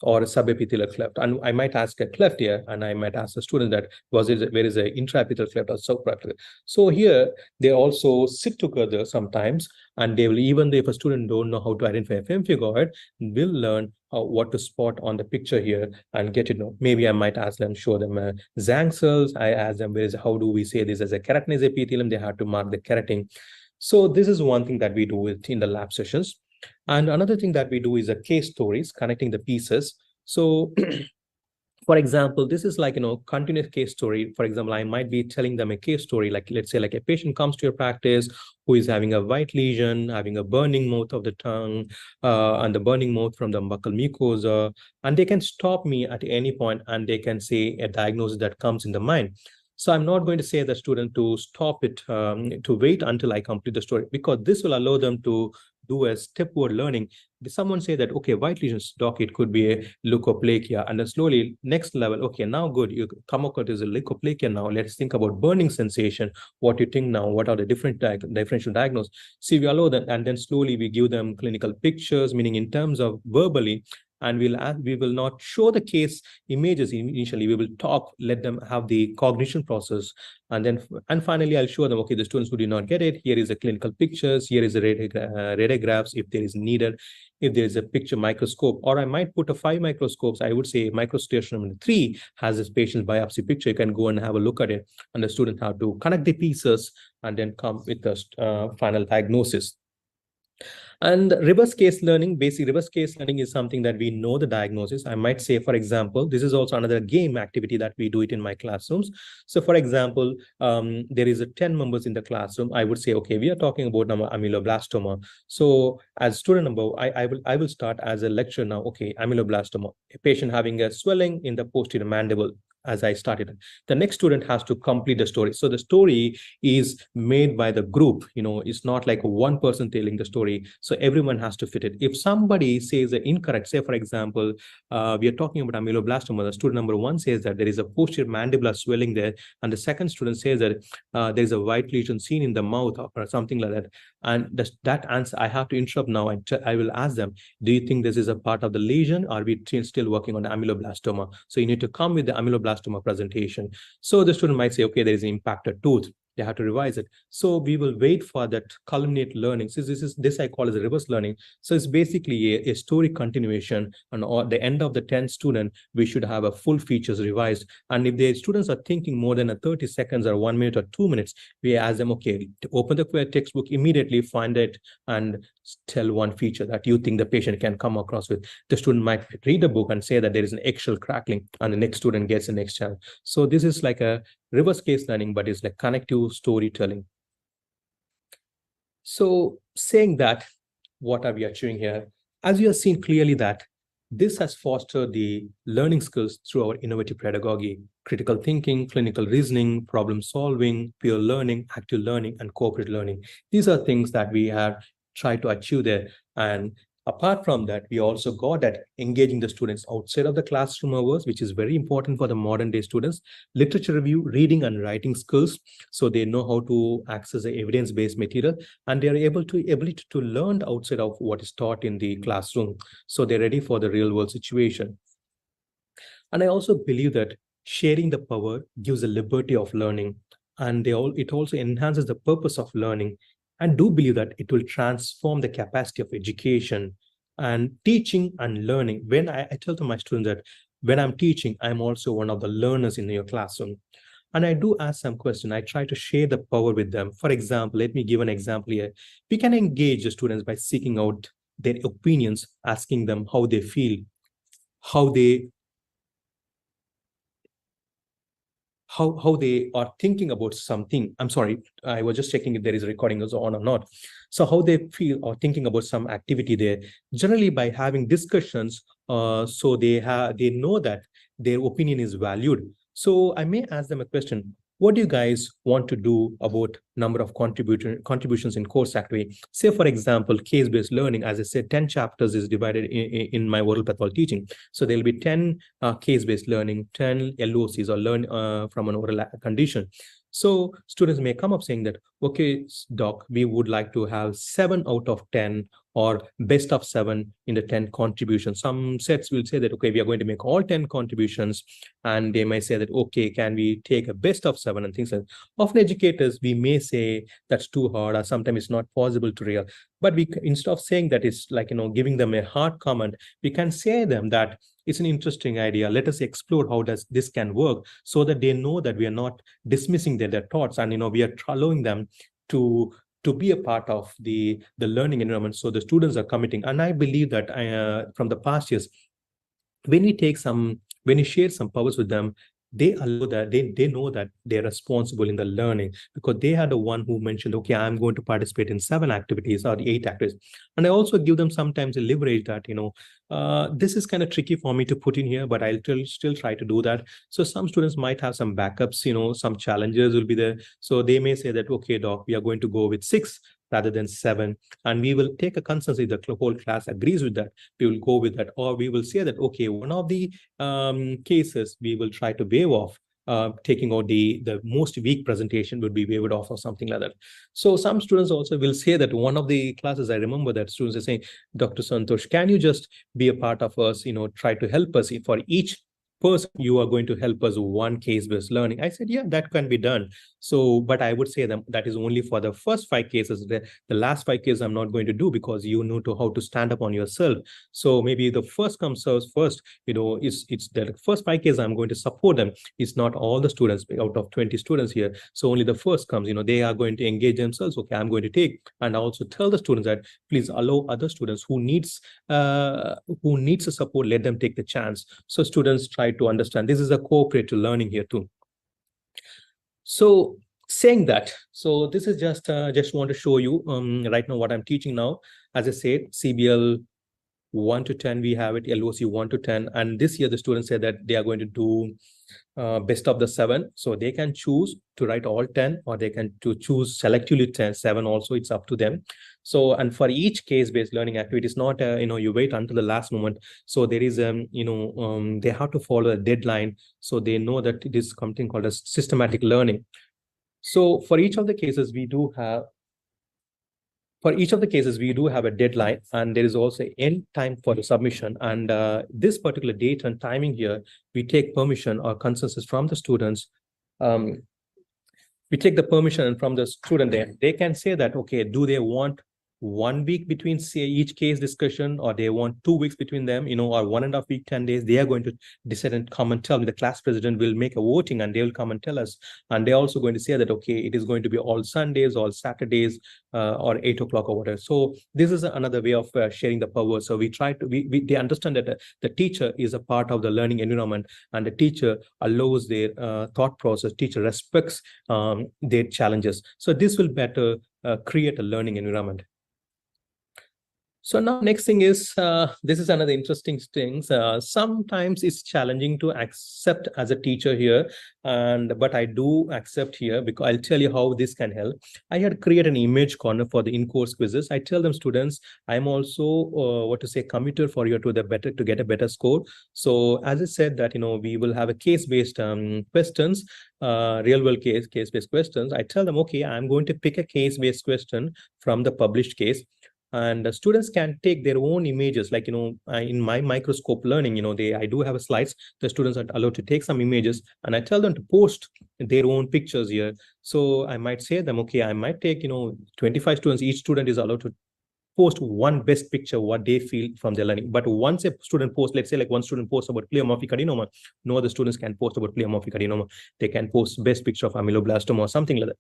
or a subepithelial cleft. And I might ask a cleft here, and I might ask the student that where is a intraepithelial cleft or subepithelial. So here they also sit together sometimes, and they will, even if a student don't know how to identify a pemphigoid, will learn what to spot on the picture here and get it. Maybe I might ask them, show them Zhang cells. I ask them, how do we say this as a keratinized epithelium? They have to mark the keratin. So this is one thing that we do in the lab sessions. And another thing that we do is a case stories, connecting the pieces. So for example, this is like, continuous case story. For example, I might be telling them a case story, like let's say like a patient comes to your practice who is having a white lesion, having a burning mouth of the tongue, and the burning mouth from the buccal mucosa. And they can stop me at any point and they can say a diagnosis that comes in the mind. So I'm not going to say the student to stop it, to wait until I complete the story, because this will allow them to do a stepward learning. Someone say that, okay, white lesions, doc, it could be a leukoplakia, and then slowly next level, okay, now good, you come across as a leukoplakia. Now let's think about burning sensation. What you think now? What are the differential diagnosis? See, we allow them, and then slowly we give them clinical pictures, meaning in terms of verbally, and we will not show the case images initially. We will talk, let them have the cognition process, and finally I'll show them, okay, the students who did not get it, here is the clinical pictures, here is the radiographs if there is needed, if there is a picture microscope, or I might put a 5 microscopes. I would say microstation number 3 has this patient biopsy picture. You can go and have a look at it, and the student have to connect the pieces and then come with the final diagnosis. And reverse case learning, basic reverse case learning is something that we know the diagnosis. I might say, for example, this is also another game activity that we do it in my classrooms. So for example, there is 10 members in the classroom. I would say, okay, we are talking about amyloblastoma. So as student number, I will start as a lecture now. Okay, amyloblastoma, a patient having a swelling in the posterior mandible. As I started, the next student has to complete the story. So the story is made by the group. It's not like one person telling the story. So everyone has to fit it. If somebody says incorrect, say for example, we are talking about amyloblastoma, the student number 1 says that there is a posterior mandibular swelling there, and the second student says that there is a white lesion seen in the mouth or something like that. And that answer, I have to interrupt now, and I will ask them, do you think this is a part of the lesion, or are we still working on the amyloblastoma? So you need to come with the amyloblastoma presentation. So the student might say, okay, there is an impacted tooth. They have to revise it. So we will wait for that culminate learning. So this I call as a reverse learning. So it's basically a story continuation, and at the end of the 10th student, we should have a full features revised. And if the students are thinking more than 30 seconds or 1 minute or 2 minutes, we ask them, okay, to open the textbook, immediately find it and tell one feature that you think the patient can come across with. The student might read the book and say that there is an eggshell crackling, and the next student gets the next challenge. So this is like a reverse case learning, but it's like connective storytelling. So saying that, what are we achieving here? As you have seen clearly that this has fostered the learning skills through our innovative pedagogy: critical thinking, clinical reasoning, problem solving, peer learning, active learning, and cooperative learning. These are things that we have tried to achieve there. And apart from that, we also got at engaging the students outside of the classroom hours, which is very important for the modern day students. Literature review, reading and writing skills, so they know how to access the evidence-based material, and they are ability to learn outside of what is taught in the classroom. So they're ready for the real world situation. And I also believe that sharing the power gives a liberty of learning, and it also enhances the purpose of learning. And do believe that it will transform the capacity of education and teaching and learning. When I tell to my students that when I'm teaching, I'm also one of the learners in your classroom. And I do ask some questions. I try to share the power with them. For example, let me give an example here. We can engage the students by seeking out their opinions, asking them how they feel, how they are thinking about something. I'm sorry, I was just checking if there is a recording is on or not. So how they feel or thinking about some activity there. Generally, by having discussions, so they know that their opinion is valued. So I may ask them a question: what do you guys want to do about number of contributions in course activity? Say, for example, case-based learning, as I said, 10 chapters is divided in my oral pathology teaching. So there'll be 10 case-based learning, 10 LOCs, or learn from an oral condition. So students may come up saying that, okay, doc, we would like to have 7 out of 10 or best of 7 in the 10 contributions. Some sets will say that, okay, we are going to make all 10 contributions. And they may say that, okay, can we take a best of 7 and things like that. Often educators, we may say that's too hard, or sometimes it's not possible to real. But we, instead of saying that it's like, giving them a hard comment, we can say them that it's an interesting idea. Let us explore how this can work, so that they know that we are not dismissing their thoughts, and we are allowing them to be a part of the learning environment. So the students are committing. And I believe that from the past years, when we share some powers with them, they allow that, they know that they're responsible in the learning, because they are the one who mentioned, okay, I'm going to participate in 7 activities or 8 activities. And I also give them sometimes a leverage that, this is kind of tricky for me to put in here, but I'll still try to do that. So some students might have some backups, some challenges will be there. So they may say that, okay, doc, we are going to go with 6 rather than 7, and we will take a consensus. If the whole class agrees with that, we will go with that. Or we will say that, okay, one of the cases we will try to waive off, taking out the most weak presentation would be waived off or something like that. So some students also will say that one of the classes, I remember that students are saying, Dr. Santosh, can you just be a part of us, try to help us for each person, you are going to help us one case-based learning. I said, yeah, that can be done. So, but I would say that is only for the first 5 cases. The last 5 cases I'm not going to do, because you know how to stand up on yourself. So maybe the first comes first, it's the first 5 cases I'm going to support them. It's not all the students out of 20 students here. So only the first comes, they are going to engage themselves. Okay, I'm going to take, and I also tell the students that please allow other students who needs the support, let them take the chance. So students try to understand this is a cooperative learning here too. So saying that, so this is just want to show you right now what I'm teaching now. As I said, CBL 1 to 10, we have it, LOC 1 to 10. And this year, the students said that they are going to do best of the 7. So they can choose to write all 10, or they can choose selectively 7 also. It's up to them. So, and for each case-based learning activity, it's not, you wait until the last moment. So there is, they have to follow a deadline. So they know that it is something called as systematic learning. So for each of the cases, we do have a deadline, and there is also end time for the submission. And this particular date and timing here, we take permission or consensus from the students. We take the permission from the student there. They can say that, okay, do they want 1 week between each case discussion, or they want 2 weeks between them, or 1.5 week, 10 days. They are going to decide and come and tell me. The class president will make a voting, and they will come and tell us. And they're also going to say that, okay, it is going to be all Sundays, all Saturdays, or 8 o'clock or whatever. So this is another way of sharing the power. So we try to, they understand that the teacher is a part of the learning environment, and the teacher allows their thought process. Teacher respects their challenges. So this will better create a learning environment. So now next thing is, this is another interesting thing. Sometimes it's challenging to accept as a teacher here, but I do accept here, because I'll tell you how this can help. I had created an image corner for the in-course quizzes. I tell them, students, I'm also committed for you to get a better score. So as I said that, we will have a case-based questions, real-world case-based questions. I tell them, okay, I'm going to pick a case-based question from the published case. And students can take their own images, like, in my microscope learning, I do have a slides. The students are allowed to take some images, and I tell them to post their own pictures here. So I might say them, okay, I might take, 25 students. Each student is allowed to post one best picture, what they feel from their learning. But once a student posts, let's say like one student posts about pleomorphic adenoma, no other students can post about pleomorphic adenoma. They can post best picture of amyloblastoma or something like that.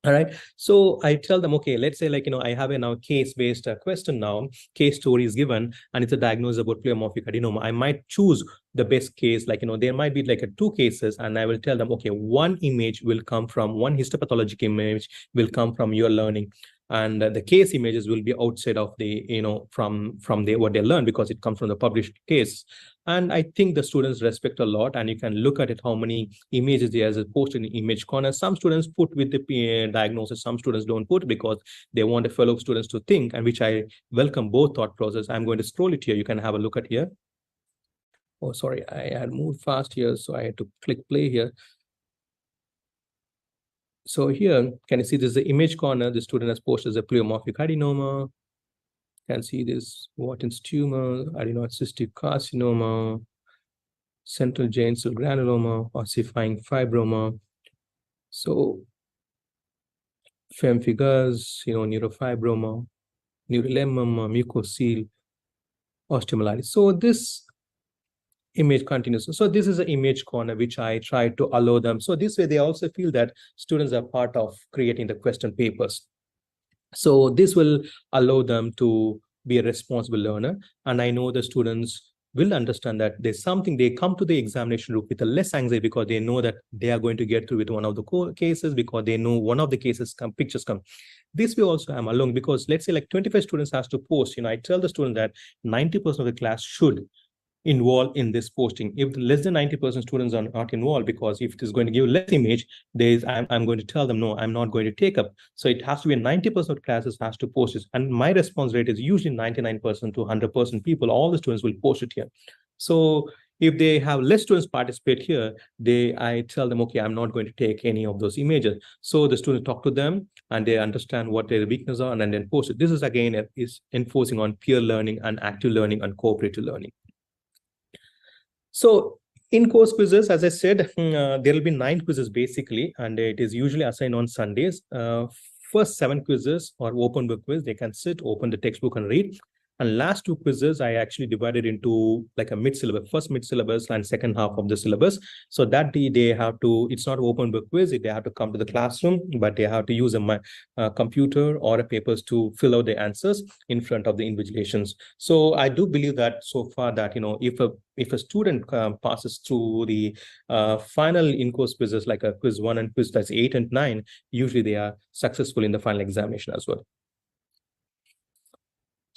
All right. So I tell them, okay, let's say like, I have a now case-based question now, case story is given, and it's a diagnosis about pleomorphic adenoma. I might choose the best case, like, there might be like 2 cases, and I will tell them, okay, one image will come from, one histopathologic image will come from your learning. And the case images will be outside of the, from what they learn, because it comes from the published case. And I think the students respect a lot, and you can look at it, how many images they have posted in image corner. Some students put with the diagnosis, some students don't put, because they want a fellow students to think, and which I welcome both thought process. I'm going to scroll it here. You can have a look at here. Oh, sorry, I had moved fast here, so I had to click play here. So here, can you see this is the image corner? The student has posted as a pleomorphic adenoma. Can see this Watten's tumor, adenocystic carcinoma, central giant cell granuloma, ossifying fibroma. So pemphigus, neurofibroma, neurilemma, mucocele, osteomyelitis. So this image continues. So this is an image corner, which I try to allow them. So this way they also feel that students are part of creating the question papers. So this will allow them to be a responsible learner. And I know the students will understand that there's something, they come to the examination room with a less anxiety because they know that they are going to get through with one of the cases, because they know one of the cases pictures come. This way also I'm along, because let's say like 25 students has to post, I tell the student that 90% of the class should involved in this posting. If less than 90% students are not involved, because if it is going to give less image, I'm going to tell them, no, I'm not going to take up. So it has to be 90% of classes has to post this. And my response rate is usually 99% to 100% people, all the students will post it here. So if they have less students participate here, I tell them, okay, I'm not going to take any of those images. So the students talk to them and they understand what their weaknesses are and then post it. This is again is enforcing on peer learning and active learning and cooperative learning. So in course quizzes, as I said, there will be 9 quizzes basically, and it is usually assigned on Sundays. First 7 quizzes are open book quiz. They can sit, open the textbook and read. And last 2 quizzes, I actually divided into like a mid-syllabus, first mid-syllabus and second half of the syllabus. So that they have to, it's not open book quiz, they have to come to the classroom, but they have to use a computer or a papers to fill out the answers in front of the invigilations. So I do believe that so far that, if a student passes through the final in-course quizzes, like a quiz 1 and quiz that's 8 and 9, usually they are successful in the final examination as well.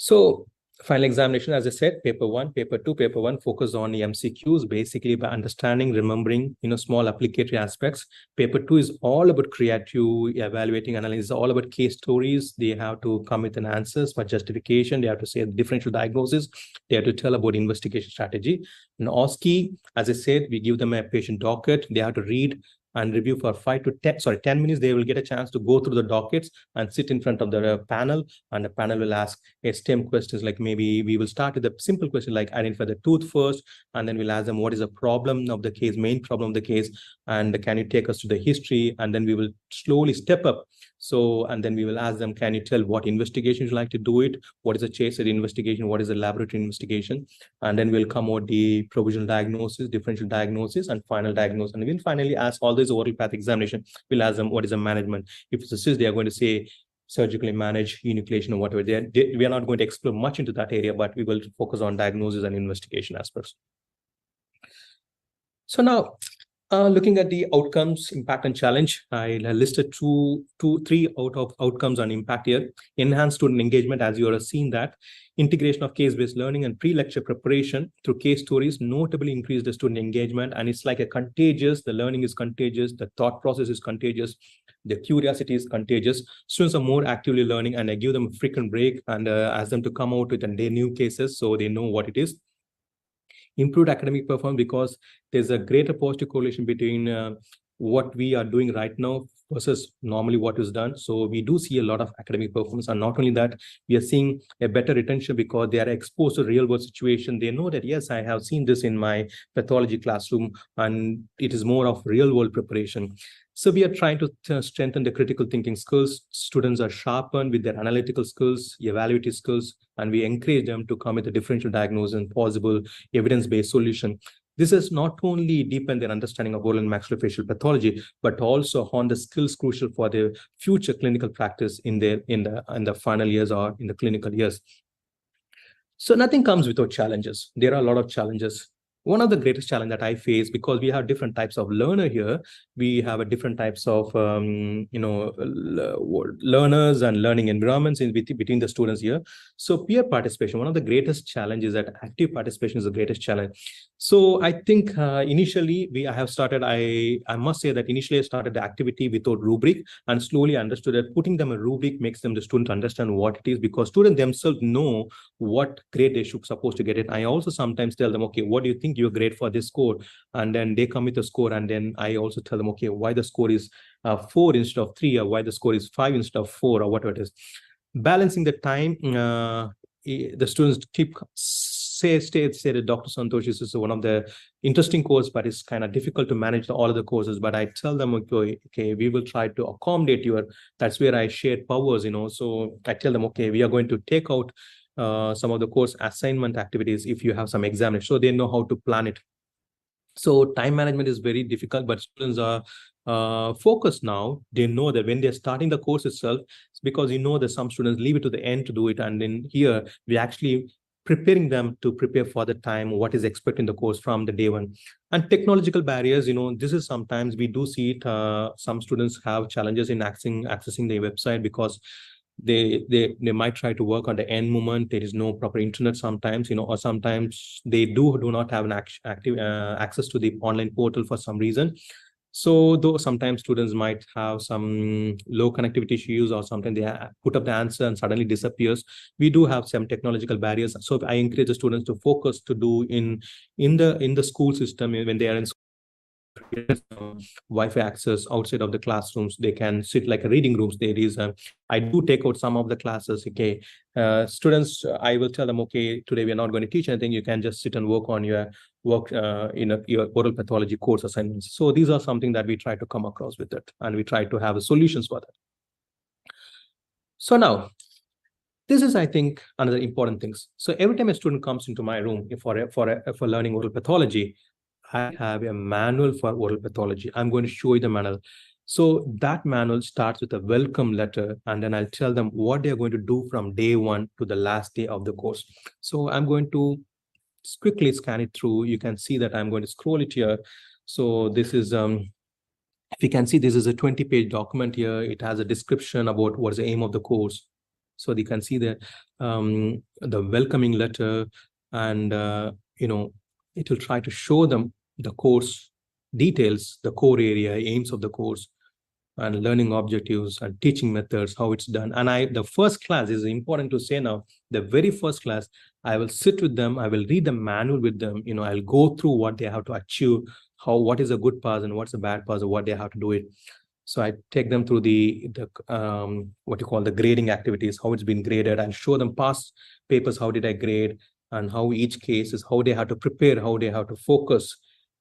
So final examination, as I said, paper 1, paper 2, paper 1 focus on the MCQs, basically by understanding, remembering, small applicatory aspects. Paper 2 is all about creative evaluating analysis, all about case stories. They have to come with an answers for justification. They have to say differential diagnosis. They have to tell about investigation strategy. And OSCE, as I said, we give them a patient docket. They have to read and review for 10 minutes. They will get a chance to go through the dockets and sit in front of the panel, and the panel will ask STEM questions, like maybe we will start with a simple question like identify the tooth first, and then we'll ask them what is the problem of the case, main problem of the case, and can you take us to the history, and then we will slowly step up. So, and then we will ask them, can you tell what investigation you like to do it? What is a chase investigation? What is a laboratory investigation? And then we'll come out the provisional diagnosis, differential diagnosis, and final diagnosis. And we'll finally ask all this oral path examination. We'll ask them what is a management. If it's a cyst, they are going to say surgically manage enucleation or whatever. We are not going to explore much into that area, but we will focus on diagnosis and investigation aspects. So now, looking at the outcomes, impact, and challenge, I listed three out of outcomes on impact here. Enhanced student engagement, as you have seen that. Integration of case-based learning and pre-lecture preparation through case stories notably increased the student engagement, and it's like a contagious, the learning is contagious, the thought process is contagious, the curiosity is contagious. Students are more actively learning, and I give them a frequent break and ask them to come out with their new cases so they know what it is. Improved academic performance, because there's a greater positive correlation between what we are doing right now versus normally what is done. So we do see a lot of academic performance, and not only that, we are seeing a better retention because they are exposed to real world situation. They know that, yes, I have seen this in my pathology classroom, and it is more of real world preparation. So we are trying to strengthen the critical thinking skills. Students are sharpened with their analytical skills, evaluative skills, and we encourage them to come with a differential diagnosis and possible evidence-based solution. This has not only deepened their understanding of oral and maxillofacial pathology, but also on the skills crucial for their future clinical practice in the final years or in the clinical years. So nothing comes without challenges. There are a lot of challenges. One of the greatest challenges that I face, because we have different types of learner here, we have a different types of learners and learning environments between the students here. So peer participation, one of the greatest challenges, that active participation is the greatest challenge. So I think initially I must say that initially I started the activity without rubric, and slowly understood that putting them a rubric makes them the student understand what it is, because students themselves know what grade they should supposed to get it. I also sometimes tell them, okay, what do you think your grade for this score? And then they come with a score, and then I also tell them, okay, why the score is 4 instead of 3, or why the score is 5 instead of 4, or whatever it is. Balancing the time, the students keep say that Dr. Santosh is one of the interesting courses, but it's kind of difficult to manage all of the courses. But I tell them, okay, we will try to accommodate that's where I shared powers, So I tell them, okay, we are going to take out some of the course assignment activities if you have some examination, so they know how to plan it. So time management is very difficult, but students are focused now. They know that when they're starting the course itself, it's because that some students leave it to the end to do it. And then here we actually preparing them to prepare for the time, what is expected in the course from the day one. And technological barriers, this is sometimes we do see it. Some students have challenges in accessing the website because they might try to work on the end moment. There is no proper internet sometimes, or sometimes they do not have an active access to the online portal for some reason. So though sometimes students might have some low connectivity issues, or sometimes they put up the answer and suddenly disappears. We do have some technological barriers. So I encourage the students to focus to do in the school system when they are in school. Wi-Fi access outside of the classrooms. They can sit like a reading rooms. There is I do take out some of the classes. Okay, students, I will tell them, okay, today we are not going to teach anything. You can just sit and work on your your oral pathology course assignments. So these are something that we try to come across with it, and we try to have solutions for that. So now, this is, I think, another important things. So every time a student comes into my room for learning oral pathology, I have a manual for oral pathology. I'm going to show you the manual. So that manual starts with a welcome letter, and then I'll tell them what they're going to do from day one to the last day of the course. So I'm going to quickly scan it through. You can see that I'm going to scroll it here. So this is, if you can see, this is a 20-page document here. It has a description about what's the aim of the course. So you can see the welcoming letter, and it will try to show them the course details, the core area, aims of the course, and learning objectives and teaching methods, how it's done. And the first class is important to say now, the very first class, I will sit with them, I will read the manual with them, I'll go through what they have to achieve, what is a good pass and what's a bad pass, or what they have to do it. So I take them through the what you call the grading activities, how it's been graded, and show them past papers, how did I grade, and how each case is, how they have to prepare, how they have to focus.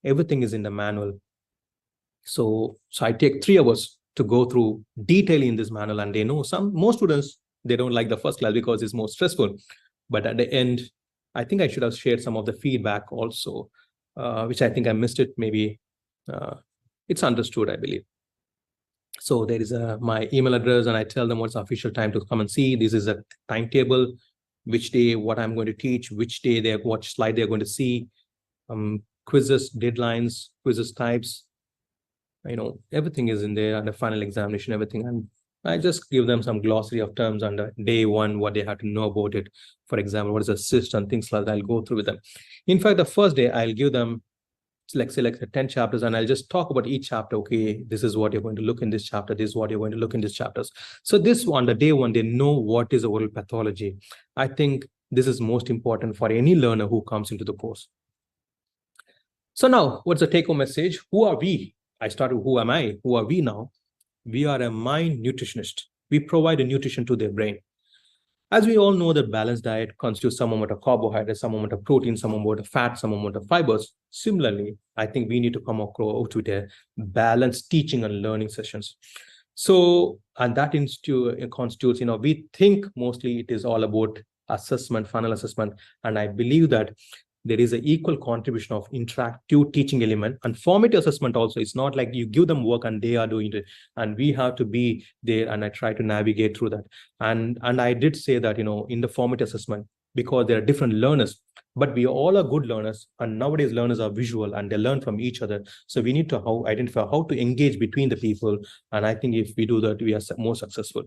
Everything is in the manual. So I take 3 hours to go through detailing this manual, and they know most students, they don't like the first class because it's more stressful. But at the end, I think I should have shared some of the feedback also, which I think I missed it. Maybe it's understood, I believe. So there is my email address, and I tell them what's the official time to come and see. This is a timetable, which day, what I'm going to teach, which day what slide they're going to see, quizzes, deadlines, quizzes types, everything is in there, and the final examination, everything. And I just give them some glossary of terms under day one, what they have to know about it. For example, what is a cyst and things like that. I'll go through with them. In fact, the first day I'll give them select 10 chapters, and I'll just talk about each chapter. Okay, this is what you're going to look in this chapter. This is what you're going to look in these chapters. So this one, the day one, they know what is oral pathology. I think this is most important for any learner who comes into the course. So now, what's the take-home message? Who are we? I started, who am I? Who are we now? We are a mind nutritionist. We provide a nutrition to their brain. As we all know, that balanced diet constitutes some amount of carbohydrates, some amount of protein, some amount of fat, some amount of fibers. Similarly, I think we need to come across with a balanced teaching and learning sessions. So, and that constitutes, we think mostly it is all about assessment, final assessment. And I believe that there is an equal contribution of interactive teaching element and formative assessment also. It's not like you give them work and they are doing it, and we have to be there, and I try to navigate through that. And I did say that, in the formative assessment, because there are different learners, but we all are good learners, and nowadays learners are visual and they learn from each other. So we need to identify how to engage between the people. And I think if we do that, we are more successful.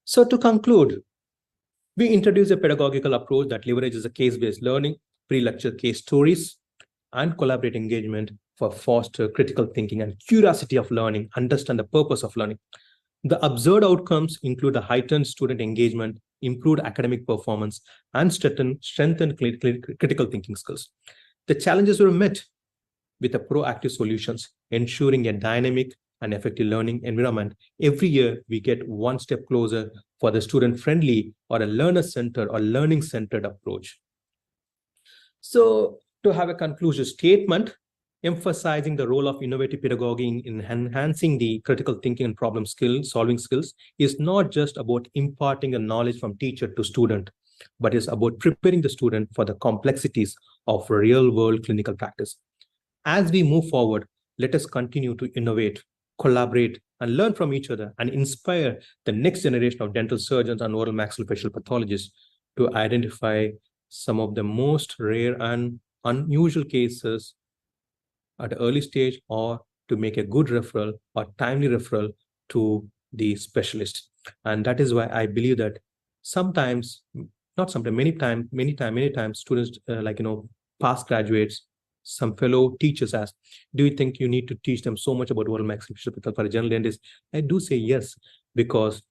So to conclude, we introduce a pedagogical approach that leverages a case-based learning, pre-lecture case stories, and collaborative engagement for foster critical thinking and curiosity of learning, understand the purpose of learning. The observed outcomes include a heightened student engagement, improved academic performance, and strengthened critical thinking skills. The challenges were met with proactive solutions, ensuring a dynamic and effective learning environment. Every year, we get one step closer for the student-friendly or a learner-centered or learning-centered approach. So to have a conclusion statement, emphasizing the role of innovative pedagogy in enhancing the critical thinking and problem solving skills is not just about imparting a knowledge from teacher to student, but is about preparing the student for the complexities of real-world clinical practice. As we move forward, let us continue to innovate, collaborate, and learn from each other, and inspire the next generation of dental surgeons and oral maxillofacial pathologists to identify some of the most rare and unusual cases at an early stage, or to make a good referral or timely referral to the specialist. And that is why I believe that sometimes, not sometimes, many times, students past graduates, some fellow teachers ask, do you think you need to teach them so much about oral maxillofacial pathology for a general dentist? I do say yes, because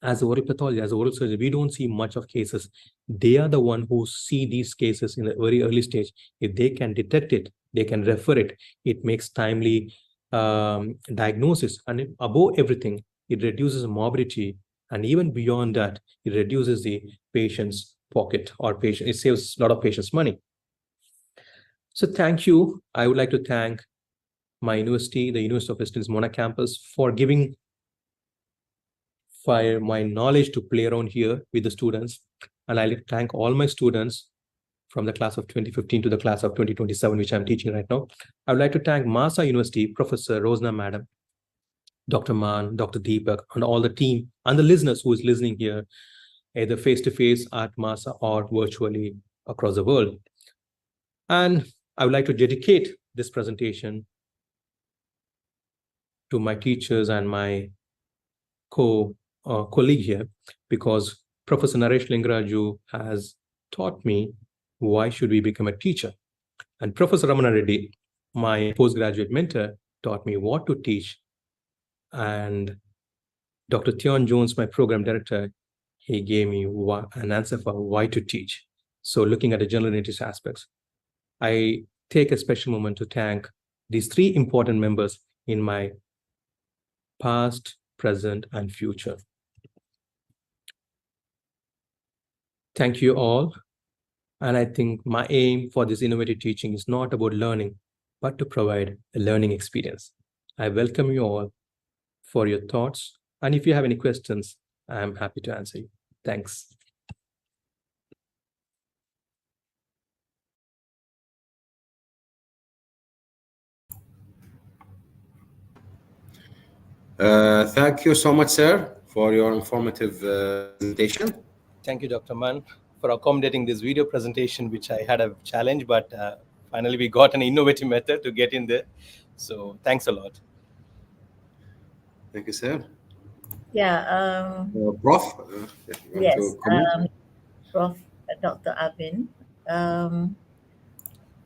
as a oral pathologist, as a oral surgeon, we don't see much of cases. They are the one who see these cases in a very early stage. If they can detect it, they can refer it. It makes timely diagnosis, and above everything, it reduces morbidity, and even beyond that, it reduces the patient's pocket or patient. It saves a lot of patients' money. So thank you. I would like to thank my university, the University of Western Mona campus, for giving my knowledge to play around here with the students. And I'd like to thank all my students from the class of 2015 to the class of 2027, which I'm teaching right now. I would like to thank Masa University, Professor Rosna Madam, Dr. Man, Dr. Deepak, and all the team, and the listeners who is listening here, either face-to-face at Masa or virtually across the world. And I would like to dedicate this presentation to my teachers and my colleague here, because Professor Naresh Lingaraju has taught me why should we become a teacher. And Professor Ramana Reddy, my postgraduate mentor, taught me what to teach. And Dr. Theon Jones, my program director, he gave me an answer for why to teach. So looking at the general dentist aspects, I take a special moment to thank these three important members in my past, present, and future. Thank you all. And I think my aim for this innovative teaching is not about learning, but to provide a learning experience. I welcome you all for your thoughts. And if you have any questions, I'm happy to answer you. Thanks. Thank you so much, sir, for your informative presentation. Thank you, Dr. Man, for accommodating this video presentation, which I had a challenge, but finally we got an innovative method to get in there. So thanks a lot. Thank you, sir. Yeah. Prof, if you want Yes. to comment? Prof. Dr. Arvin,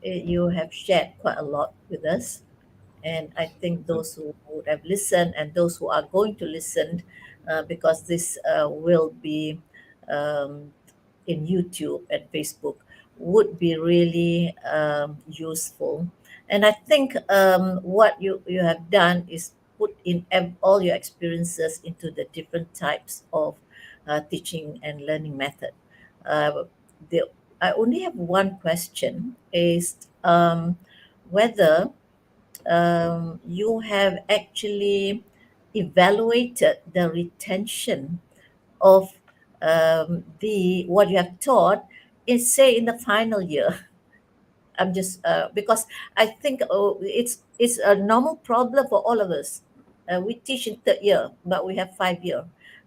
you have shared quite a lot with us. And I think those who would have listened and those who are going to listen, because this will be in YouTube and Facebook, would be really useful. And I think what you have done is put in all your experiences into the different types of teaching and learning method. Uh, the, I only have one question, is whether you have actually evaluated the retention of the what you have taught is, say, in the final year. I'm just because I think it's a normal problem for all of us. We teach in third year, but we have 5 year,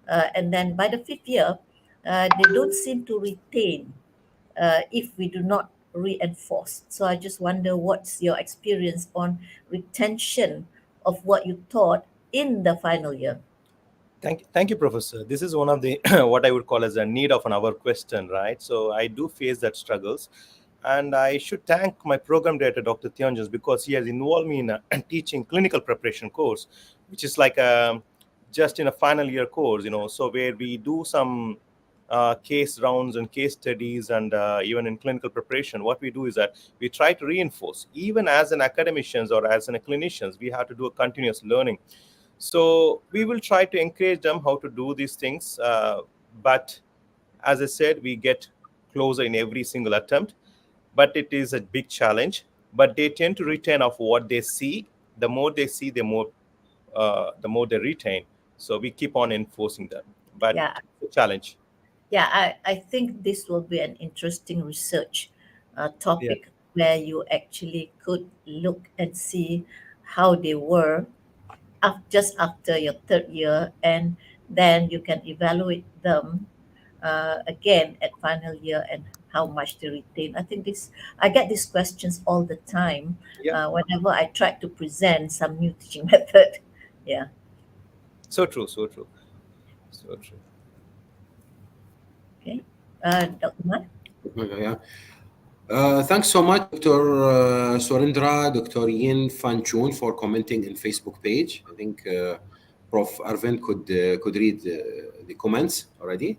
and then by the fifth year, they don't seem to retain if we do not reinforce. So I just wonder what's your experience on retention of what you taught in the final year. Thank you, Professor. This is one of the what I would call as a need of an hour question, right? So I do face that struggles, and I should thank my program director, Dr. Theonjans, because he has involved me in a teaching clinical preparation course, which is like just in a final year course, so where we do some case rounds and case studies, and even in clinical preparation, what we do is that we try to reinforce, even as an academicians or as an clinicians, we have to do a continuous learning. So we will try to encourage them how to do these things. But as I said, we get closer in every single attempt, but it is a big challenge. But they tend to retain of what they see. The more they see, the more they retain. So we keep on enforcing them. But Yeah. it's a challenge. Yeah, I think this will be an interesting research topic where you actually could look and see how they were just after your third year, and then you can evaluate them again at final year, and how much they retain? I think I get these questions all the time Yeah. whenever I try to present some new teaching method. Yeah. So true. So true. So true. Okay. Dr. Man? Yeah. Thanks so much, Dr. Surendra, Dr. Yin Fan Chun, for commenting in Facebook page. I think Prof. Arvind could read the comments already.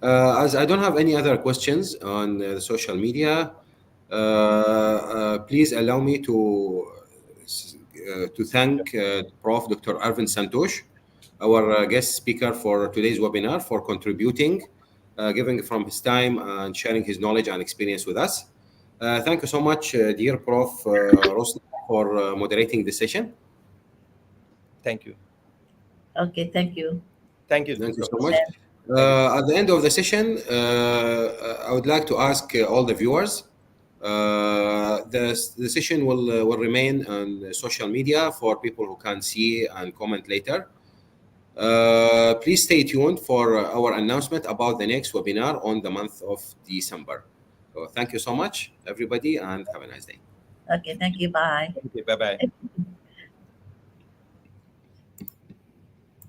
As I don't have any other questions on social media, please allow me to thank Prof. Dr. Arvind Santosh, our guest speaker for today's webinar, for contributing, giving from his time and sharing his knowledge and experience with us. Thank you so much, dear Prof. Rosna, for moderating the session. Thank you. Okay, thank you. Thank you. Thank you so Professor. much. At the end of the session, I would like to ask all the viewers, the session will remain on social media for people who can see and comment later. Please stay tuned for our announcement about the next webinar on the month of December. So thank you so much, everybody, and have a nice day. Okay, thank you. Bye. Thank you. Bye bye.